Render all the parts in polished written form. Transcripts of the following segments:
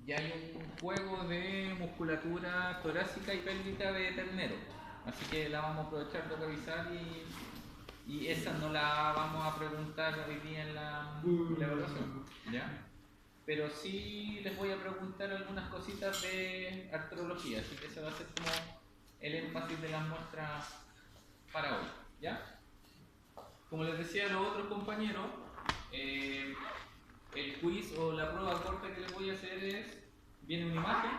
y hay un juego de musculatura torácica y pélvica de ternero. Así que la vamos a aprovechar de revisar y esa no la vamos a preguntar hoy día en la evaluación, ¿ya? Pero sí les voy a preguntar algunas cositas de artrología, así que ese va a ser como el énfasis de las muestras para hoy, ¿ya? Como les decía a los otros compañeros, eh, el quiz o la prueba corta que les voy a hacer es, viene una imagen,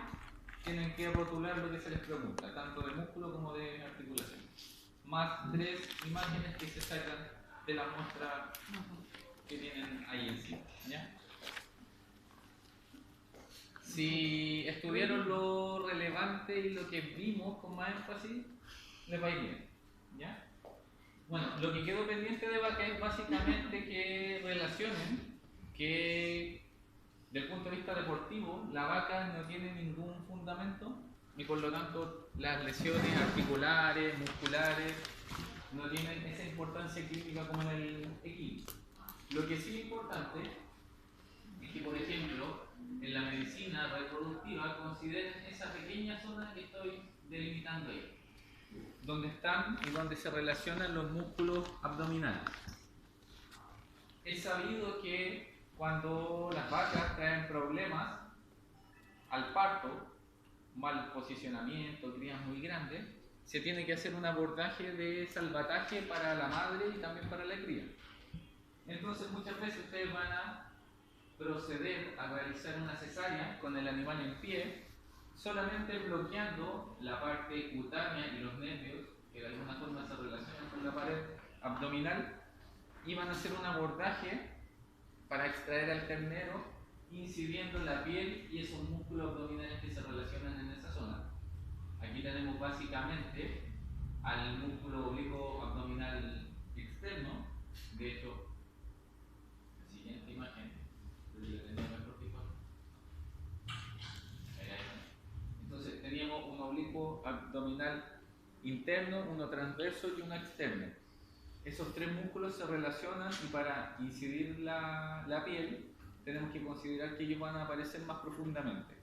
tienen que rotular lo que se les pregunta, tanto de músculo como de articulación, más 3 imágenes que se sacan de la muestra que tienen ahí encima, ¿ya? Si estudiaron lo relevante y lo que vimos con más énfasis, les va a ir bien, ¿ya? Bueno, lo que quedó pendiente de vaca es básicamente que relacionen que, desde el punto de vista deportivo, la vaca no tiene ningún fundamento y por lo tanto las lesiones articulares, musculares, no tienen esa importancia clínica como en el equino. Lo que sí es importante es que, por ejemplo, en la medicina reproductiva consideren esa pequeña zona que estoy delimitando ahí, donde están y donde se relacionan los músculos abdominales. Es sabido que cuando las vacas traen problemas al parto, mal posicionamiento, crías muy grandes, se tiene que hacer un abordaje de salvataje para la madre y también para la cría. Entonces muchas veces ustedes van a proceder a realizar una cesárea con el animal en pie, solamente bloqueando la parte cutánea y los nervios que de alguna forma se relacionan con la pared abdominal, y van a hacer un abordaje para extraer al ternero incidiendo la piel y esos músculos abdominales que se relacionan en esa zona. Aquí tenemos básicamente al músculo oblicuo abdominal externo. De hecho, la siguiente imagen, entonces teníamos un oblicuo abdominal interno, uno transverso y uno externo. Esos 3 músculos se relacionan y para incidir la piel tenemos que considerar que ellos van a aparecer más profundamente.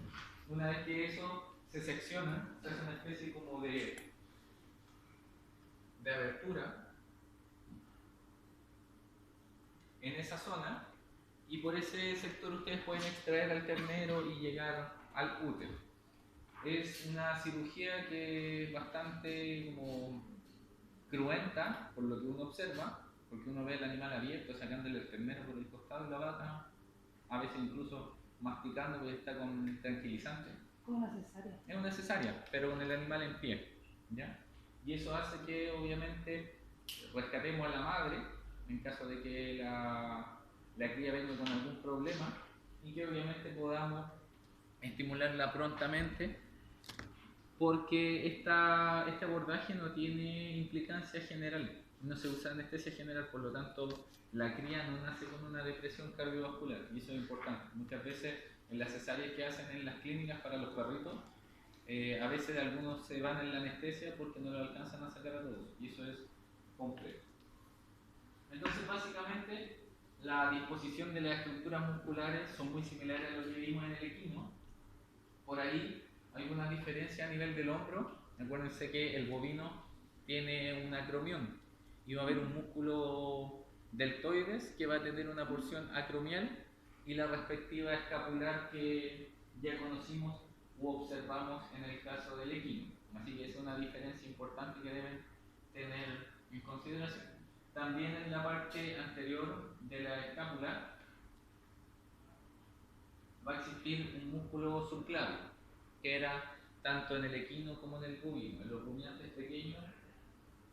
Una vez que eso se secciona, se hace una especie como de abertura en esa zona y por ese sector ustedes pueden extraer al ternero y llegar al útero. Es una cirugía que es bastante como cruenta por lo que uno observa, porque uno ve el animal abierto sacándole el ternero por el costado de la vaca, a veces incluso masticando porque está con tranquilizante. Como una cesárea. Es una cesárea, pero con el animal en pie, ¿ya? Y eso hace que obviamente rescatemos a la madre en caso de que la cría venga con algún problema y que obviamente podamos estimularla prontamente porque este abordaje no tiene implicancia general, no se usa anestesia general, por lo tanto la cría no nace con una depresión cardiovascular y eso es importante. Muchas veces en las cesáreas que hacen en las clínicas para los perritos, a veces algunos se van en la anestesia porque no lo alcanzan a sacar a todos y eso es complejo. Entonces básicamente la disposición de las estructuras musculares son muy similares a lo que vimos en el equino. Por ahí hay una diferencia a nivel del hombro. Acuérdense que el bovino tiene un acromión y va a haber un músculo deltoides que va a tener una porción acromial y la respectiva escapular que ya conocimos u observamos en el caso del equino. Así que es una diferencia importante que deben tener en consideración. También en la parte anterior de la escápula va a existir un músculo subclavio, que era tanto en el equino como en el bovino. En los rumiantes pequeños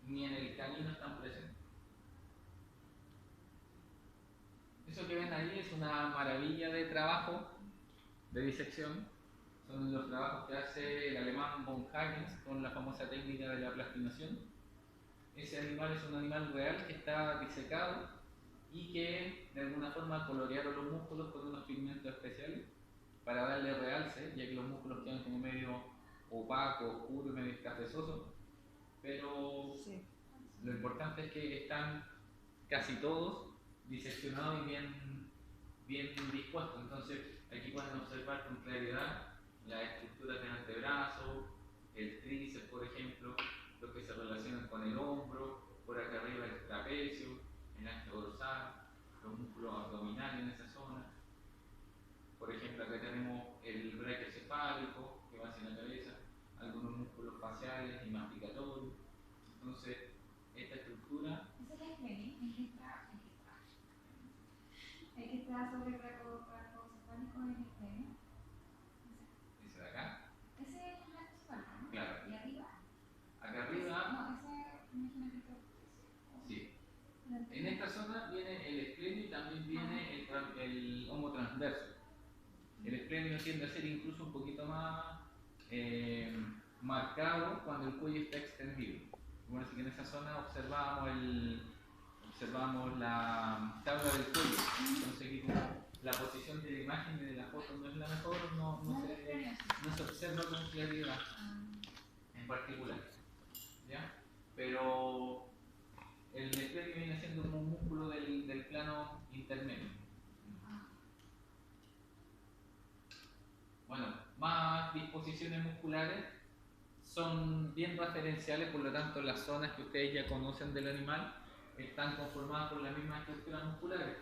ni en el canino están presentes. Eso que ven ahí es una maravilla de trabajo de disección. Son los trabajos que hace el alemán von Hagens con la famosa técnica de la plastinación. Ese animal es un animal real que está disecado y que de alguna forma colorearon los músculos con unos pigmentos especiales para darle realce, ya que los músculos quedan como medio opacos, oscuros, medio cafezosos, pero sí, lo importante es que están casi todos diseccionados y bien dispuestos. Entonces aquí pueden observar con claridad las estructuras del antebrazo, el tríceps, por ejemplo, los que se relacionan con el hombro, por acá arriba el trapecio, el ancho dorsal, los músculos abdominales en esa zona. Por ejemplo, acá tenemos el brachiocefálico, que va hacia la cabeza, algunos músculos faciales y masticatorios. Entonces, esta estructura... ¿Ese es el el que está sobre el brachiocefálico en el cráneo? ¿Ese de acá? Ese es el brachiocefálico, ¿no? Claro. ¿Y arriba? Acá arriba... No, ese imagínate que... Sí. En esta zona viene el esplenio y también viene el homo transverso. El esplenio tiende a ser incluso un poquito más marcado cuando el cuello está extendido. Bueno, así que en esa zona observamos la tabla del cuello. Entonces aquí como la posición de la imagen y de la foto no es la mejor, no se observa con claridad en particular. ¿Ya? Pero el esplenio viene siendo como un músculo del plano intermedio. Bueno, más disposiciones musculares son bien referenciales, por lo tanto las zonas que ustedes ya conocen del animal están conformadas por las mismas estructuras musculares.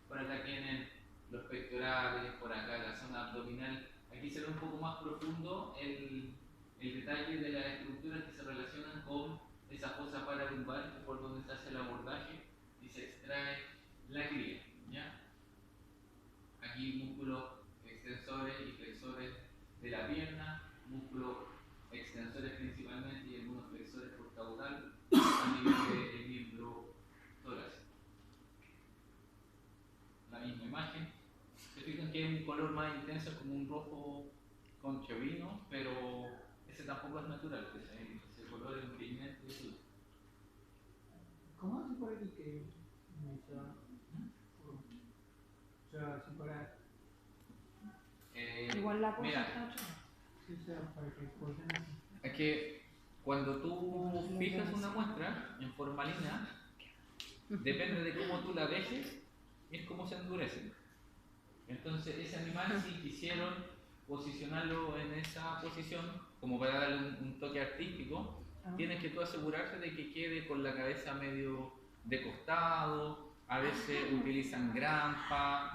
Por acá tienen los pectorales, por acá la zona abdominal. Aquí se ve un poco más profundo el detalle de las estructuras que se relacionan con esa fosa paralumbar, que es por donde se hace el abordaje y se extrae la cría. ¿Ya? Aquí músculos extensores y flexores de la pierna, músculos extensores principalmente y algunos flexores por caudal a nivel del miembro torácico. La misma imagen. Se fijan que es un color más intenso, como un rojo conchovino, pero ese tampoco es natural, ese color es un pigmento y azul. ¿Cómo se puede decir que o sea, si fuera... Igual la cosa mira, está hecha. Sí, o sea, para que puedan... Es que cuando tú fijas una muestra en formalina, depende de cómo tú la dejes, es como se endurece. Entonces ese animal, si quisieron posicionarlo en esa posición, como para darle un toque artístico, tienes que tú asegurarte de que quede con la cabeza medio de costado. A veces utilizan grampa,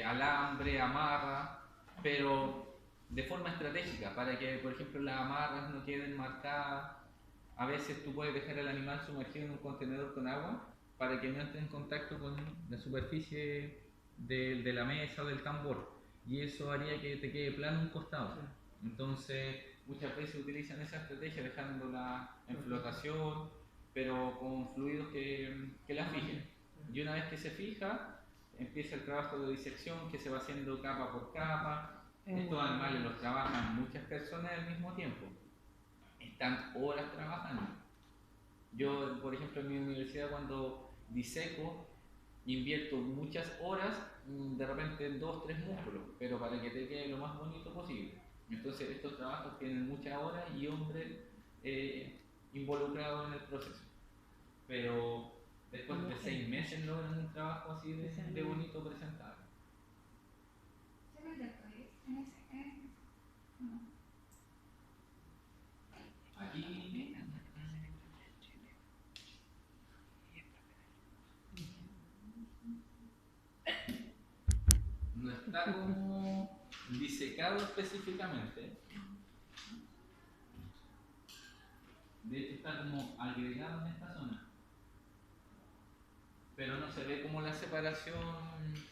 alambre, amarra, pero de forma estratégica, para que, por ejemplo, las amarras no queden marcadas. A veces tú puedes dejar al animal sumergido en un contenedor con agua para que no entre en contacto con la superficie de la mesa o del tambor, y eso haría que te quede plano un costado. Entonces muchas veces utilizan esa estrategia dejándola en flotación, pero con fluidos que la fijen. Y una vez que se fija, empieza el trabajo de disección que se va haciendo capa por capa. Estos animales los trabajan muchas personas al mismo tiempo, están horas trabajando. Yo, por ejemplo, en mi universidad, cuando diseco, invierto muchas horas, de repente en 2 o 3 músculos, pero para que te quede lo más bonito posible. Entonces estos trabajos tienen muchas horas y hombres involucrados en el proceso. Pero después de 6 meses logran un trabajo así de bonito presentable. ¿Se ve el doctor? Aquí no está como disecado específicamente. De hecho está como agregado en esta zona. Pero no se ve como la separación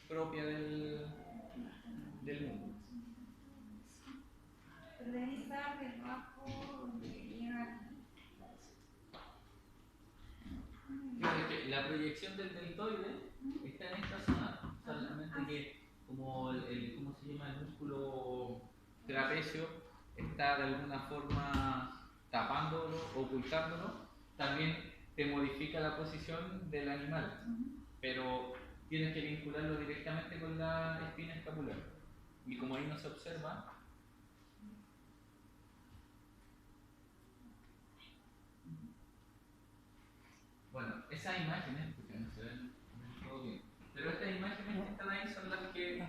propia del mundo. Pero debe estar debajo donde llega aquí. Claro, que la proyección del deltoide está en esta zona, solamente que como ¿cómo se llama? El músculo trapecio está de alguna forma tapándolo, ocultándolo, también te modifica la posición del animal, pero tienes que vincularlo directamente con la espina escapular, y como ahí no se observa, bueno, esas imágenes, porque no se ven todo bien, pero estas imágenes que están ahí son las que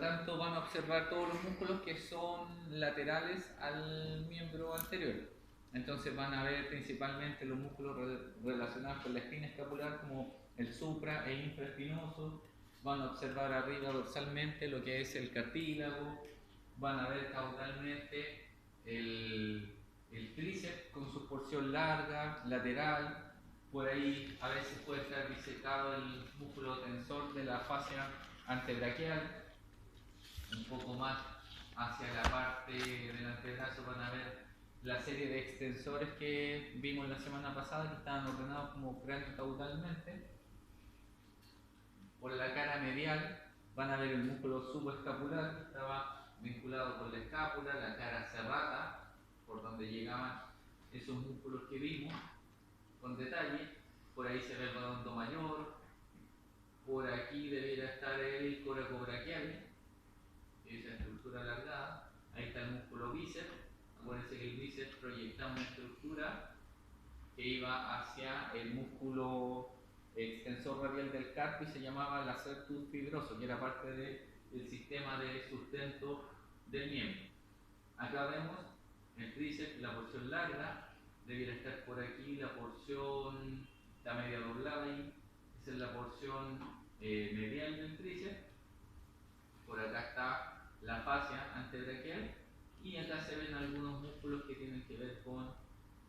tanto van a observar todos los músculos que son laterales al miembro anterior. Entonces van a ver principalmente los músculos relacionados con la espina escapular como el supra e infraespinoso. Van a observar arriba dorsalmente lo que es el cartílago. Van a ver caudalmente el tríceps con su porción larga, lateral. Por ahí a veces puede estar disecado el músculo tensor de la fascia antebraquial. Un poco más hacia la parte del antebrazo van a ver la serie de extensores que vimos la semana pasada, que estaban ordenados como cráneo caudalmente. Por la cara medial van a ver el músculo subescapular, que estaba vinculado con la escápula, la cara serrata, por donde llegaban esos músculos que vimos con detalle. Por ahí se ve el redondo mayor. Por aquí debiera estar el coracobraquial, esa estructura alargada. Ahí está el músculo bíceps. Acuérdense que el bíceps proyectaba una estructura que iba hacia el músculo extensor radial del carpo y se llamaba lacertus fibroso, que era parte del sistema de sustento del miembro. Acá vemos el tríceps, la porción larga, debiera estar por aquí la porción, la media doblada ahí, esa es la porción medial del tríceps. Por acá está la fascia antebraquial y acá se ven algunos músculos que tienen que ver con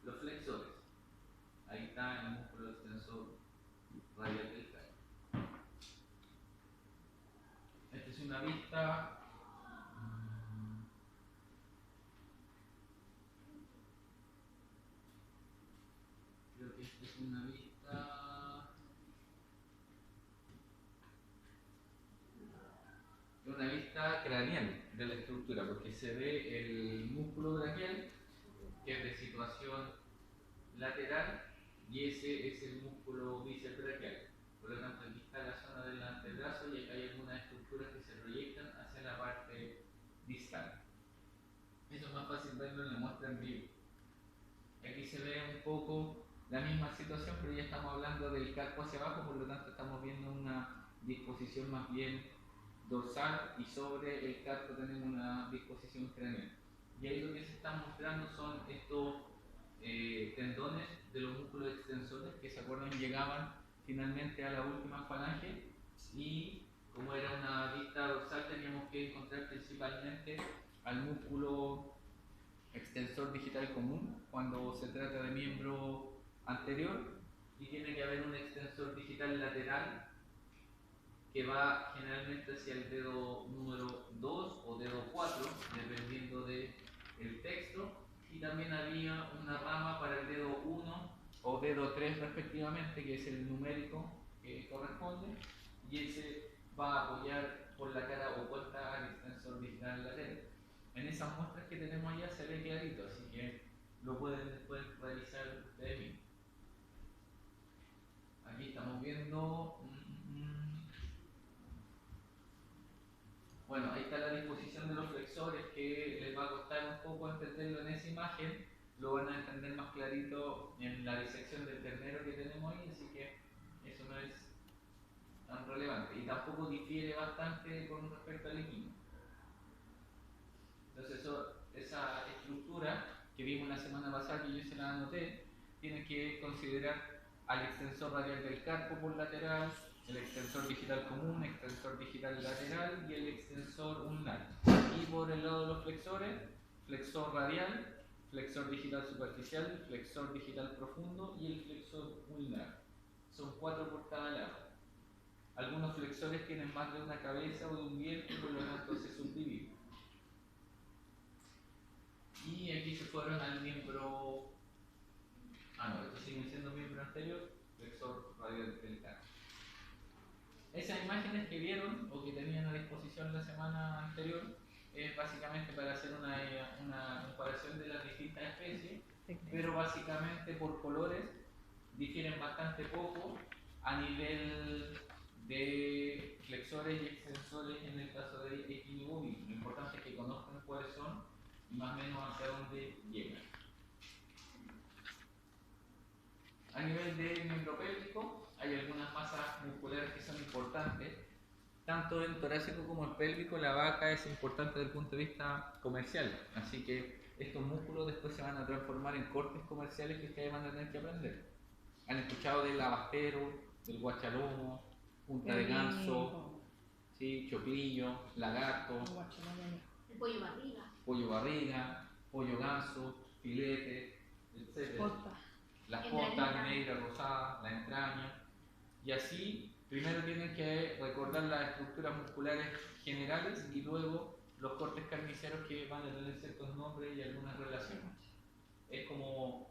los flexores. Ahí está el músculo extensor radial del carpo. Esta es una vista creo que esta es una vista craneal de la estructura, porque se ve el músculo braquial, que es de situación lateral, y ese es el músculo bíceps braquial. Por lo tanto, aquí está la zona del antebrazo y acá hay algunas estructuras que se proyectan hacia la parte distal. Eso es más fácil verlo en la muestra en vivo. Aquí se ve un poco la misma situación, pero ya estamos hablando del carpo hacia abajo, por lo tanto estamos viendo una disposición más bien dorsal y sobre el carpo tenemos una disposición craneal. Y ahí lo que se está mostrando son estos tendones de los músculos extensores que, se acuerdan, llegaban finalmente a la última falange, y como era una vista dorsal teníamos que encontrar principalmente al músculo extensor digital común cuando se trata de miembro anterior, y tiene que haber un extensor digital lateral que va generalmente hacia el dedo número 2 o dedo 4, dependiendo del texto, y también había una rama para el dedo 1 o dedo 3 respectivamente, que es el numérico que corresponde, y ese va a apoyar por la cara opuesta al extensor digital lateral. En esas muestras que tenemos allá se ve clarito, así que lo pueden después revisar ustedes mismos. Aquí estamos viendo bueno, ahí está la disposición de los flexores, que les va a costar un poco entenderlo en esa imagen. Lo van a entender más clarito en la disección del ternero que tenemos ahí, así que eso no es tan relevante y tampoco difiere bastante con respecto al equino. Entonces esa estructura que vimos la semana pasada, que yo se la anoté, tiene que considerar al extensor radial del carpo por lateral, el extensor digital común, extensor digital lateral y el extensor ulnar. Y por el lado de los flexores, flexor radial, flexor digital superficial, flexor digital profundo y el flexor ulnar. Son 4 por cada lado. Algunos flexores tienen más de una cabeza o de un vientre, por lo tanto se subdividen. Y aquí se fueron al miembro. No, estos siguen siendo miembro anterior, flexor radial del carpo. Esas imágenes que vieron o que tenían a disposición la semana anterior es básicamente para hacer una comparación de las distintas especies, pero básicamente por colores difieren bastante poco a nivel de flexores y extensores en el caso de equino y bovino. Lo importante es que conozcan cuáles son y más o menos hacia dónde llegan. A nivel de miembro pélvico hay algunas masas musculares que son importantes tanto en torácico como en pélvico, la vaca es importante desde el punto de vista comercial. Así que estos músculos después se van a transformar en cortes comerciales que ustedes van a tener que aprender. ¿Han escuchado del abastero, del guachalomo, punta de ganso, ¿sí? Choclillo, lagarto, El pollo barriga. pollo barriga, pollo ganso, filete, etc. Las postas negras, rosadas, la entraña. Y así, primero tienen que recordar las estructuras musculares generales y luego los cortes carniceros que van a tener ciertos nombres y algunas relaciones. Es como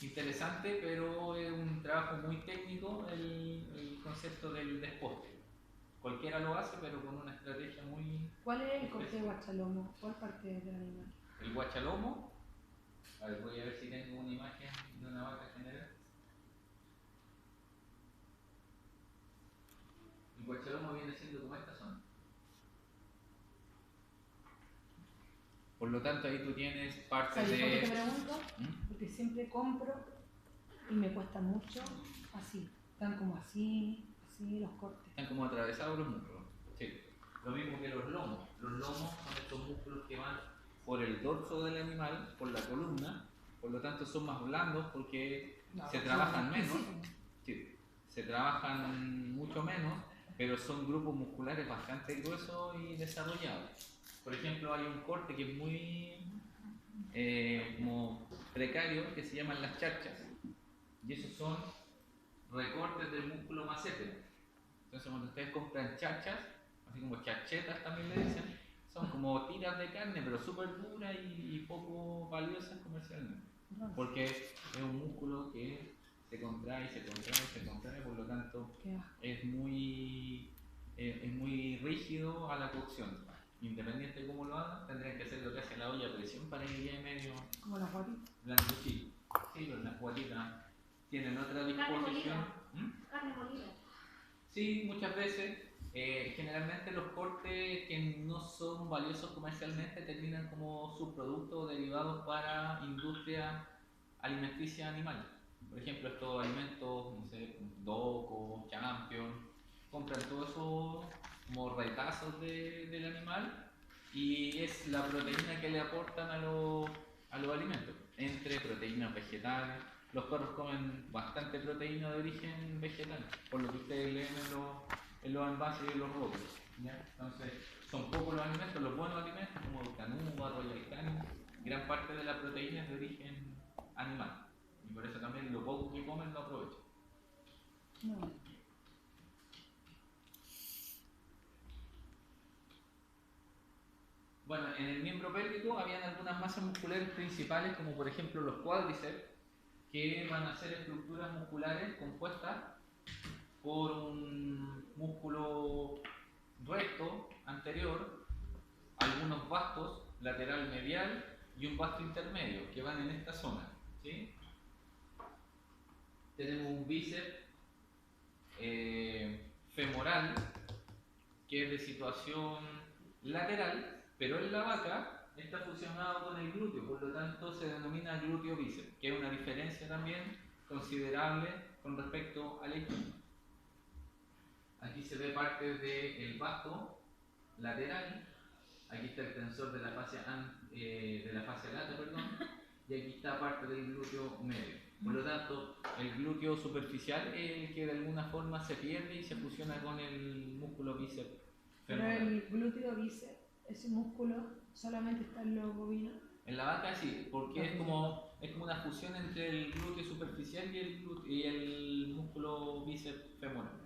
interesante, pero es un trabajo muy técnico el concepto del desposte. Cualquiera lo hace, pero con una estrategia muy... ¿Cuál es el corte de guachalomo? ¿Cuál parte del animal? El guachalomo, a ver, voy a ver si tengo una imagen de una vaca general. El guachalomo viene siendo como esta zona. Por lo tanto, ahí tú tienes partes ¿Sabes por qué de... te pregunto? Porque siempre compro y me cuesta mucho así. Están como así los cortes. Están como atravesados los músculos. Sí. Lo mismo que los lomos. Los lomos son estos músculos que van por el dorso del animal, por la columna, por lo tanto son más blandos porque se trabajan menos. Sí, se trabajan mucho menos, pero son grupos musculares bastante gruesos y desarrollados. Por ejemplo, hay un corte que es muy como precario que se llaman las charchas, y esos son recortes del músculo masépero. Entonces, cuando ustedes compran charchas, así como charchetas también le dicen, son como tiras de carne, pero súper duras y poco valiosas comercialmente, porque es un músculo que se contrae, se contrae, se contrae, por lo tanto es muy rígido a la cocción. Independiente de cómo lo hagan, tendrían que hacer lo que hace la olla a presión para que quede medio como las guatitas. blanduchito. Sí, pero las guatitas tienen otra disposición. Carne molida. Sí, muchas veces. Generalmente los cortes que no son valiosos comercialmente terminan como subproductos o derivados para industria alimenticia animal. Por ejemplo, estos alimentos, no sé, Doco, Champion, compran todos esos como retazos del animal y es la proteína que le aportan a los alimentos, entre proteínas vegetales. Los perros comen bastante proteína de origen vegetal, por lo que ustedes leen en los envases y en los rótulos. Entonces, son pocos los alimentos, los buenos alimentos como canuba, royal canin, gran parte de la proteína es de origen animal. Y por eso también lo poco que comen lo aprovechan. No. Bueno, en el miembro pélvico habían algunas masas musculares principales, como por ejemplo los cuádriceps, que van a ser estructuras musculares compuestas por un músculo recto anterior, algunos vastos lateral medial y un vasto intermedio que van en esta zona, ¿sí? Tenemos un bíceps femoral que es de situación lateral, pero en la vaca está fusionado con el glúteo, por lo tanto se denomina glúteo bíceps, que es una diferencia también considerable con respecto al equino. Aquí se ve parte del vasto lateral, aquí está el tensor de la fascia lata, y aquí está parte del glúteo medio. Por lo tanto, el glúteo superficial es el que de alguna forma se pierde y se fusiona con el músculo bíceps femoral. Pero el glúteo bíceps, ese músculo solamente está en los bovinos. En la vaca sí, porque es como una fusión entre el glúteo superficial y el músculo bíceps femoral.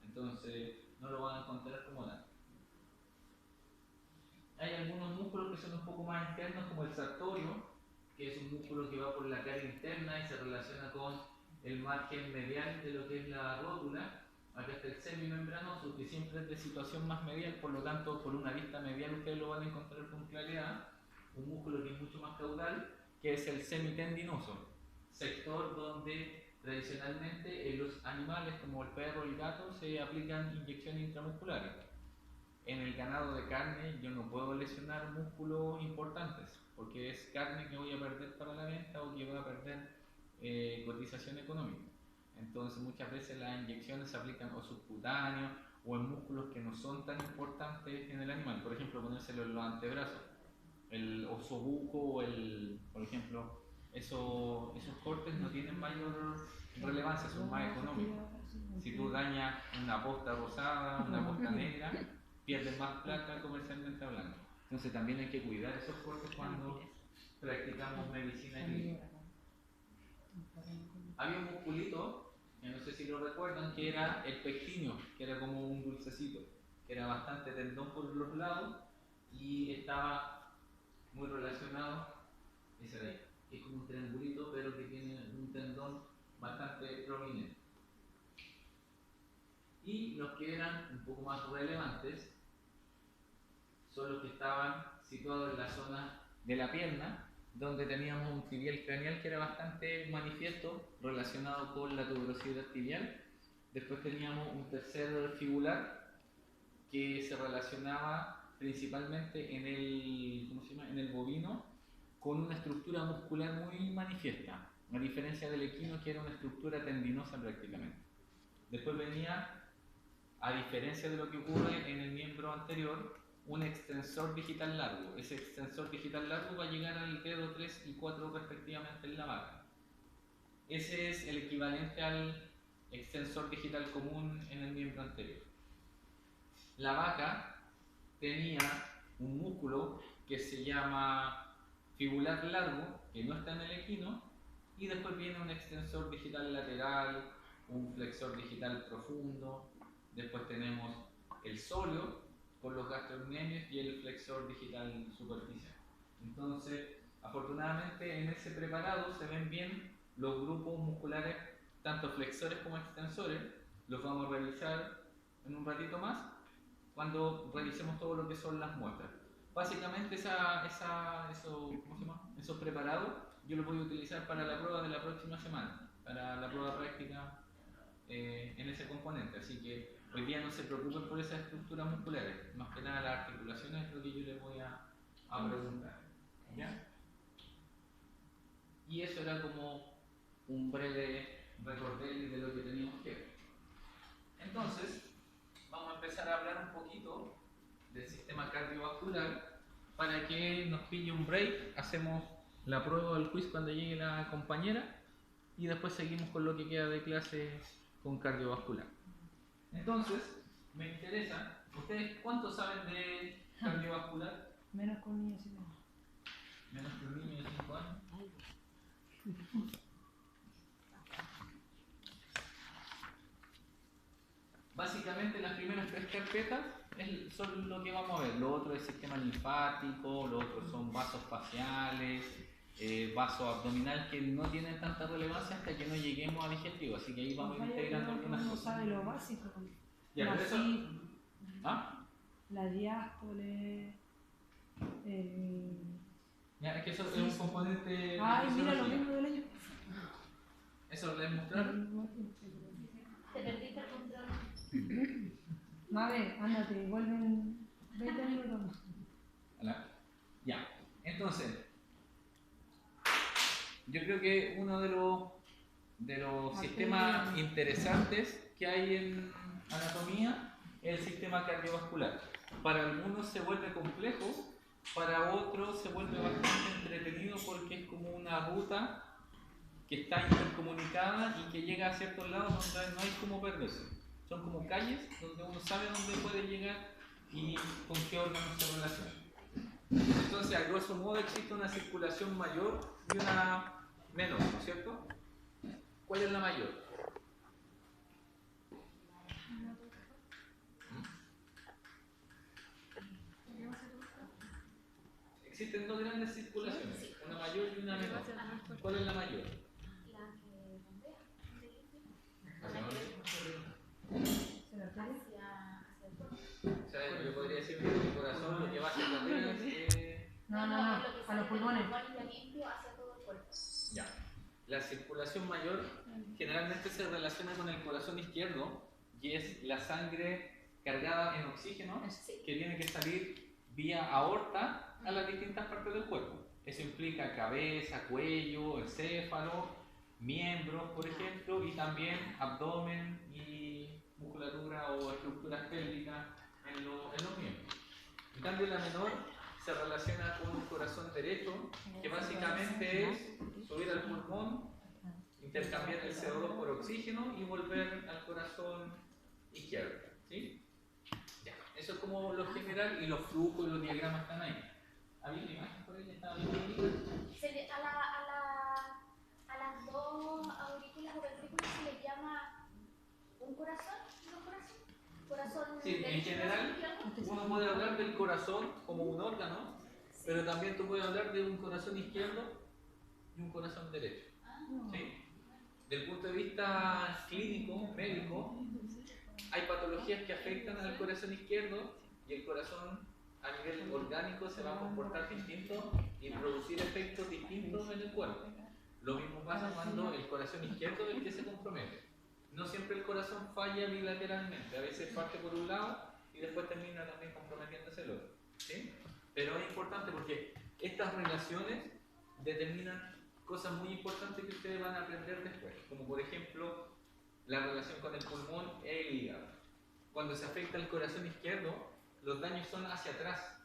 Entonces no lo van a encontrar como nada. Hay algunos músculos que son un poco más internos, como el sartorio, que es un músculo que va por la cara interna y se relaciona con el margen medial de lo que es la rótula. Acá está el semimembranoso, que siempre es de situación más medial, por lo tanto, por una vista medial ustedes lo van a encontrar con claridad. Un músculo que es mucho más caudal, que es el semitendinoso, sector donde tradicionalmente en los animales como el perro y el gato se aplican inyecciones intramusculares. En el ganado de carne yo no puedo lesionar músculos importantes, porque es carne que voy a perder para la venta o que voy a perder cotización económica. Entonces muchas veces las inyecciones se aplican o subcutáneos o en músculos que no son tan importantes en el animal. Por ejemplo, ponérselo en los antebrazos, el osobuco o por ejemplo, esos cortes no tienen mayor relevancia, son más económicos. Si tú dañas una posta rosada, una posta negra, pierdes más plata comercialmente hablando. Entonces también hay que cuidar esos cortes cuando practicamos medicina clínica. Había un musculito, que no sé si lo recuerdan, que era el pectinio, que era como un dulcecito, que era bastante tendón por los lados y estaba muy relacionado, ese de ahí, que es como un triangulito pero que tiene un tendón bastante prominente. Y los que eran un poco más relevantes son los que estaban situados en la zona de la pierna, donde teníamos un tibial craneal que era bastante manifiesto, relacionado con la tuberosidad tibial. Después teníamos un tercer fibular que se relacionaba principalmente en el bovino con una estructura muscular muy manifiesta, a diferencia del equino que era una estructura tendinosa prácticamente. Después venía, a diferencia de lo que ocurre en el miembro anterior, un extensor digital largo. Ese extensor digital largo va a llegar al dedo 3 y 4 respectivamente en la vaca. Ese es el equivalente al extensor digital común en el miembro anterior. La vaca tenía un músculo que se llama fibular largo, que no está en el equino, y después viene un extensor digital lateral, un flexor digital profundo, después tenemos el sóleo con los gastrocnemios y el flexor digital superficial. Entonces, afortunadamente en ese preparado se ven bien los grupos musculares, tanto flexores como extensores. Los vamos a revisar en un ratito más cuando revisemos todo lo que son las muestras. Básicamente esos preparados yo los voy a utilizar para la prueba de la próxima semana, para la prueba práctica en ese componente. Así que hoy día no se preocupen por esas estructuras musculares, más que nada las articulaciones es lo que yo les voy a preguntar. ¿Ya? Y eso era como un breve recordel de lo que teníamos que ver. Entonces, vamos a empezar a hablar un poquito del sistema cardiovascular para que nos pille un break. Hacemos la prueba del quiz cuando llegue la compañera y después seguimos con lo que queda de clase con cardiovascular. Entonces, me interesa, ¿ustedes cuánto saben de cardiovascular? Menos con niños y menos. Menos que un niño de 5 años. Básicamente las primeras 3 carpetas son lo que vamos a ver. Lo otro es sistema linfático, lo otro son vasos faciales, vasos abdominales que no tienen tanta relevancia hasta que no lleguemos a digestivo. Así que ahí vamos a ir integrando algunas Uno cosas. sabe lo básico. Ya, La pero eso, ¿ah? La diástole, Ya, es que eso es un componente de ay, mira lo fisiología. mismo del año. ¿Eso les mostraron? Te perdiste el control. Mabe, ándate, vuelven 20 minutos más. ¿Hola? Ya, entonces, yo creo que uno de los sistemas interesantes que hay en anatomía es el sistema cardiovascular. Para algunos se vuelve complejo, para otros se vuelve bastante entretenido porque es como una ruta que está intercomunicada y que llega a ciertos lados donde no hay como perderse. Son como calles donde uno sabe dónde puede llegar y con qué órganos se relaciona. Entonces, a grosso modo, existe una circulación mayor y una menor, ¿no es cierto? ¿Cuál es la mayor? Existen dos grandes circulaciones, una mayor y una menor. ¿Cuál es la mayor? ¿Hacia dónde? O sea, yo podría decir que mi corazón lo que va hacia la cadera es... No, a los pulmones. Ya. La circulación mayor generalmente se relaciona con el corazón izquierdo y es la sangre cargada en oxígeno que tiene que salir vía aorta a las distintas partes del cuerpo. Eso implica cabeza, cuello, encéfalo, miembros, por ejemplo, y también abdomen y músculo musculatura o estructuras pélvicas en los miembros. En cambio, la menor se relaciona con un corazón derecho, que básicamente es subir al pulmón, intercambiar el CO2 por oxígeno y volver al corazón izquierdo. ¿Sí? Ya. Eso es como lo general, y los flujos y los diagramas están ahí. ¿Había una imagen por ahí? ¿Estaba bien? A las dos aurículas o ventrículos se les llama un corazón, ¿no corazón? Corazón Sí, en derecho, general izquierdo. uno puede hablar del corazón como un órgano, pero también tú puedes hablar de un corazón izquierdo y un corazón derecho. ¿Sí? Del punto de vista clínico, médico, hay patologías que afectan al corazón izquierdo y el corazón a nivel orgánico se va a comportar distinto y producir efectos distintos en el cuerpo. Lo mismo pasa cuando el corazón izquierdo es el que se compromete. No siempre el corazón falla bilateralmente, a veces parte por un lado y después termina también comprometiéndose el otro. ¿Sí? Pero es importante porque estas relaciones determinan cosas muy importantes que ustedes van a aprender después, como por ejemplo la relación con el pulmón y el hígado. Cuando se afecta el corazón izquierdo, los daños son hacia atrás.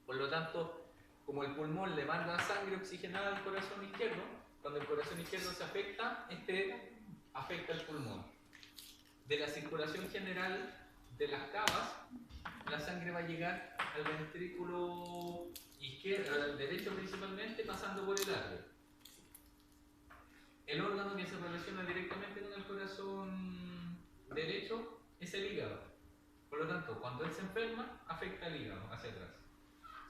Por lo tanto, como el pulmón le manda sangre oxigenada al corazón izquierdo, cuando el corazón izquierdo se afecta, este afecta el pulmón. De la circulación general de las cavas, la sangre va a llegar al ventrículo izquierdo, al derecho principalmente, pasando por el atrio. El órgano que se relaciona directamente con el corazón derecho es el hígado. Por lo tanto, cuando él se enferma, afecta al hígado hacia atrás.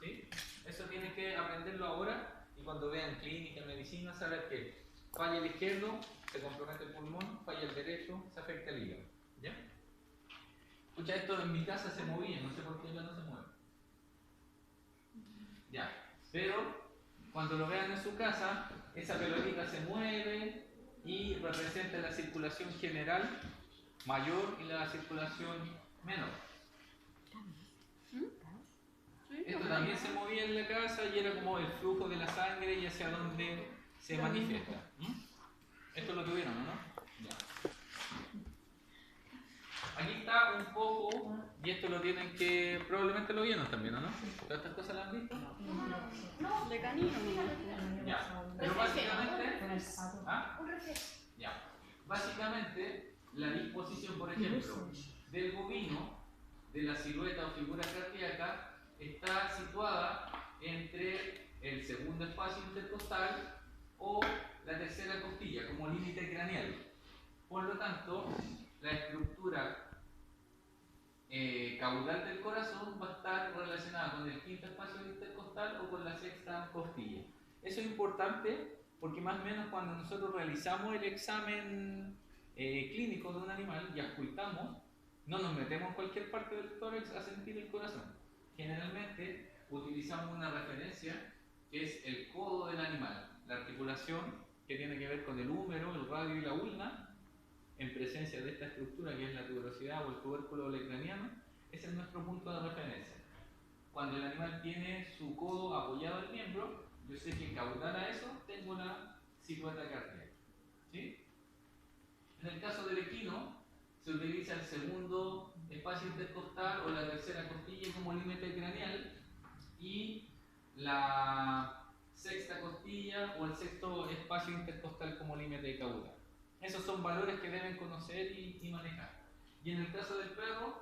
¿Sí? Eso tienen que aprenderlo ahora, y cuando vean clínica, medicina, saber que falla el izquierdo, se compromete el pulmón, falla el derecho, se afecta el hígado. ¿Ya? Escucha, esto en mi casa se movía, no sé por qué ya no se mueve. Ya, pero cuando lo vean en su casa, esa pelotita se mueve y representa la circulación general mayor y la circulación menor. Esto también se movía en la casa y era como el flujo de la sangre y hacia dónde se manifiesta. Esto lo tuvieron, ¿o no? Ya. Aquí está un poco, y esto lo tienen que, probablemente lo vieron también, ¿o no? ¿Todas estas cosas las han visto? No, de canino. Ya. Pero básicamente, ¿ah? Un reflejo. Ya. Básicamente, la disposición, por ejemplo, del bovino, de la silueta o figura cardíaca, está situada entre el segundo espacio intercostal o la tercera costilla, como límite craneal. Por lo tanto, la estructura caudal del corazón va a estar relacionada con el quinto espacio intercostal o con la sexta costilla. Eso es importante porque más o menos cuando nosotros realizamos el examen clínico de un animal y auscultamos, no nos metemos en cualquier parte del tórax a sentir el corazón. Generalmente utilizamos una referencia que es el codo del animal, la articulación que tiene que ver con el húmero, el radio y la ulna, en presencia de esta estructura que es la tuberosidad o el tubérculo lecraniano. Ese es nuestro punto de referencia. Cuando el animal tiene su codo apoyado al miembro, yo sé que caudal a eso tengo la silueta cardíaca. ¿Sí? En el caso del equino, se utiliza el segundo espacio intercostal o la tercera costilla como límite craneal y la sexta costilla o el sexto espacio intercostal como límite caudal. Esos son valores que deben conocer y manejar. Y en el caso del perro,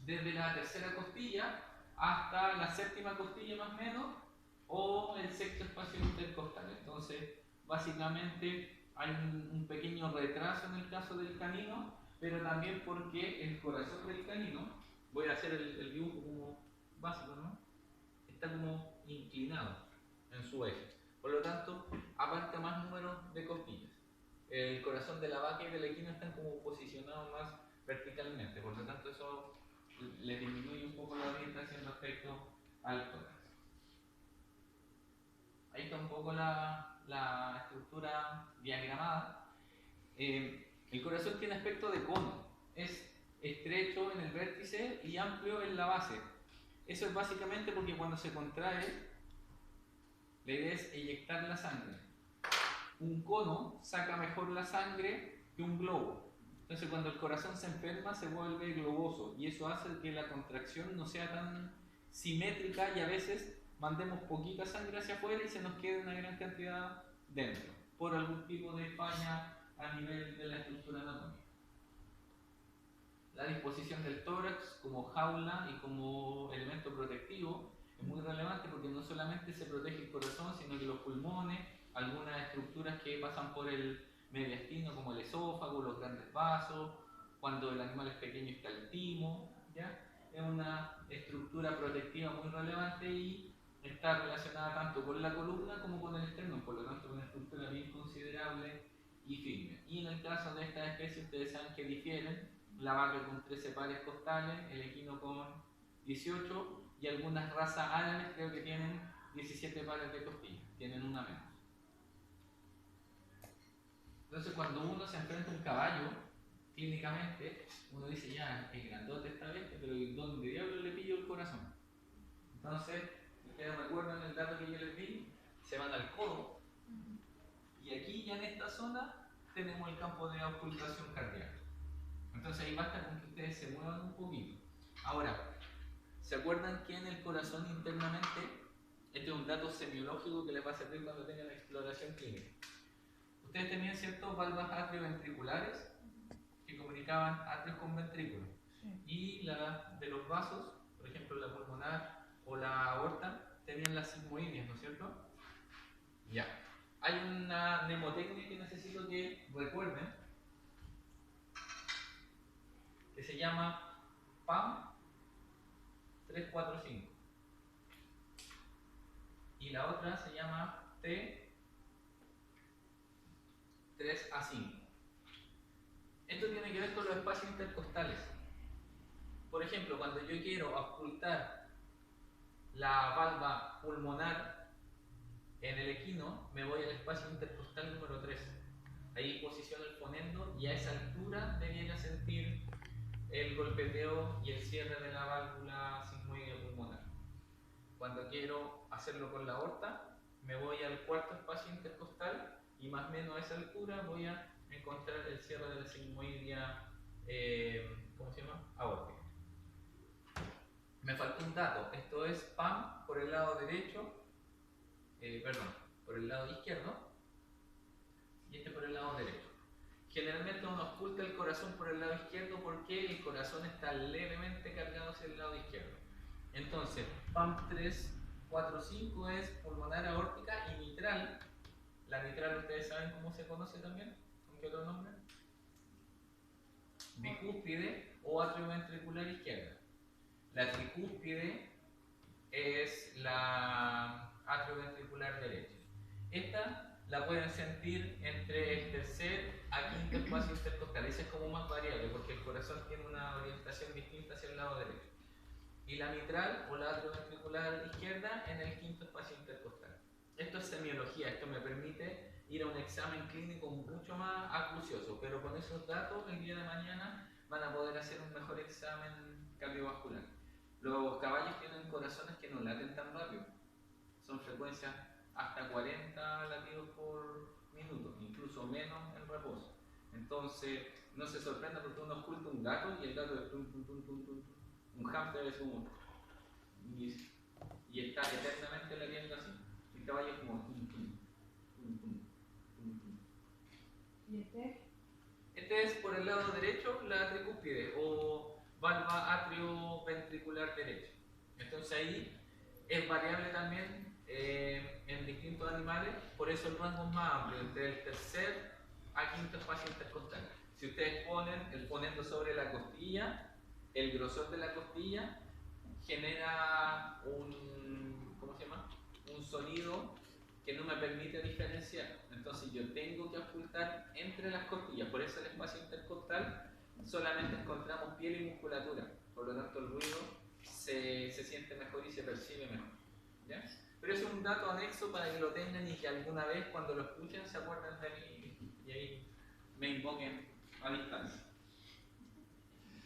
desde la tercera costilla hasta la séptima costilla más o menos, o el sexto espacio intercostal. Entonces, básicamente hay un pequeño retraso en el caso del canino, pero también porque el corazón del canino, voy a hacer el dibujo como básico, ¿no? Está como inclinado en su eje. Por lo tanto, abarca más número de costillas. El corazón de la vaca y del equino están como posicionados más verticalmente, por lo tanto eso le disminuye un poco la orientación respecto al tórax. Ahí está un poco la estructura diagramada. El corazón tiene aspecto de cono, es estrecho en el vértice y amplio en la base. Eso es básicamente porque cuando se contrae, la idea es eyectar la sangre. Un cono saca mejor la sangre que un globo. Entonces cuando el corazón se enferma se vuelve globoso y eso hace que la contracción no sea tan simétrica y a veces mandemos poquita sangre hacia afuera y se nos quede una gran cantidad dentro por algún tipo de falla a nivel de la estructura anatómica. La disposición del tórax como jaula y como elemento protectivo es muy relevante porque no solamente se protege el corazón, sino que los pulmones, algunas estructuras que pasan por el mediastino como el esófago, los grandes vasos, cuando el animal es pequeño está el timo, ¿ya? Es una estructura protectiva muy relevante y está relacionada tanto con la columna como con el esternón, por lo tanto una estructura bien considerable y firme. Y en el caso de estas especies ustedes saben que difieren, la vaca con 13 pares costales, el equino con 18 y algunas razas árabes creo que tienen 17 pares de costillas, tienen una menos. Entonces cuando uno se enfrenta a un caballo, clínicamente, uno dice ya, es grandote esta bestia, pero ¿dónde diablo le pillo el corazón? Entonces, ustedes recuerdan el dato que yo les di, se van al codo, y aquí ya en esta zona tenemos el campo de auscultación cardíaca. Entonces ahí basta con que ustedes se muevan un poquito. Ahora, ¿se acuerdan que en el corazón internamente, este es un dato semiológico que les va a servir cuando tengan exploración clínica? Ustedes tenían ciertos valvas atrioventriculares que comunicaban atrios con ventrículos. Y la de los vasos, por ejemplo la pulmonar o la aorta, tenían las sigmoidias, ¿no es cierto? Ya. Hay una mnemotecnia que necesito que recuerden, que se llama PAM 345. Y la otra se llama T 3A5. Esto tiene que ver con los espacios intercostales. Por ejemplo, cuando yo quiero auscultar la valva pulmonar en el equino, me voy al espacio intercostal número 3. Ahí posiciono el fonendo y a esa altura debiera sentir el golpeteo y el cierre de la válvula sigmoidea pulmonar. Cuando quiero hacerlo con la aorta, me voy al cuarto espacio intercostal y más o menos a esa altura voy a encontrar el cierre de la sigmoidea, ¿cómo se llama? Aórtica. Me falta un dato, esto es PAM por el lado derecho, por el lado izquierdo, y este por el lado derecho. Generalmente uno ausculta el corazón por el lado izquierdo porque el corazón está levemente cargado hacia el lado izquierdo. Entonces, PAM 345 es pulmonar aórtica y mitral. La mitral, ¿ustedes saben cómo se conoce también? ¿Con qué otro nombre? Bicúspide o atrioventricular izquierda. La tricúspide es la atrioventricular derecha. Esta la pueden sentir entre el tercer a quinto espacio intercostal. Ese es como más variable porque el corazón tiene una orientación distinta hacia el lado derecho. Y la mitral o la atrioventricular izquierda en el quinto espacio intercostal. Esto es semiología, esto me permite ir a un examen clínico mucho más acucioso, pero con esos datos el día de mañana van a poder hacer un mejor examen cardiovascular. Los caballos tienen corazones que no laten tan rápido, son frecuencias hasta 40 latidos por minuto, incluso menos en reposo. Entonces, no se sorprenda porque uno oculta un gato y el gato es tum, tum, tum, tum, tum. Un hámster es un y está eternamente latiendo así. El caballo es como tum, tum, tum, tum, tum, tum. ¿Y este? Este es por el lado derecho la tricúspide o valva atrioventricular derecha. Entonces ahí es variable también en distintos animales, por eso el rango es más amplio, entre el tercer a quinto espacio intercostal. Si ustedes ponen el fonendo sobre la costilla, el grosor de la costilla genera un, ¿cómo se llama? Un sonido que no me permite diferenciar. Entonces yo tengo que ocultar entre las costillas, por eso el espacio intercostal solamente encontramos piel y musculatura, por lo tanto el ruido se siente mejor y se percibe mejor, ¿ya? Pero es un dato anexo para que lo tengan y que alguna vez cuando lo escuchen se acuerden de mí y ahí me invoquen a distancia.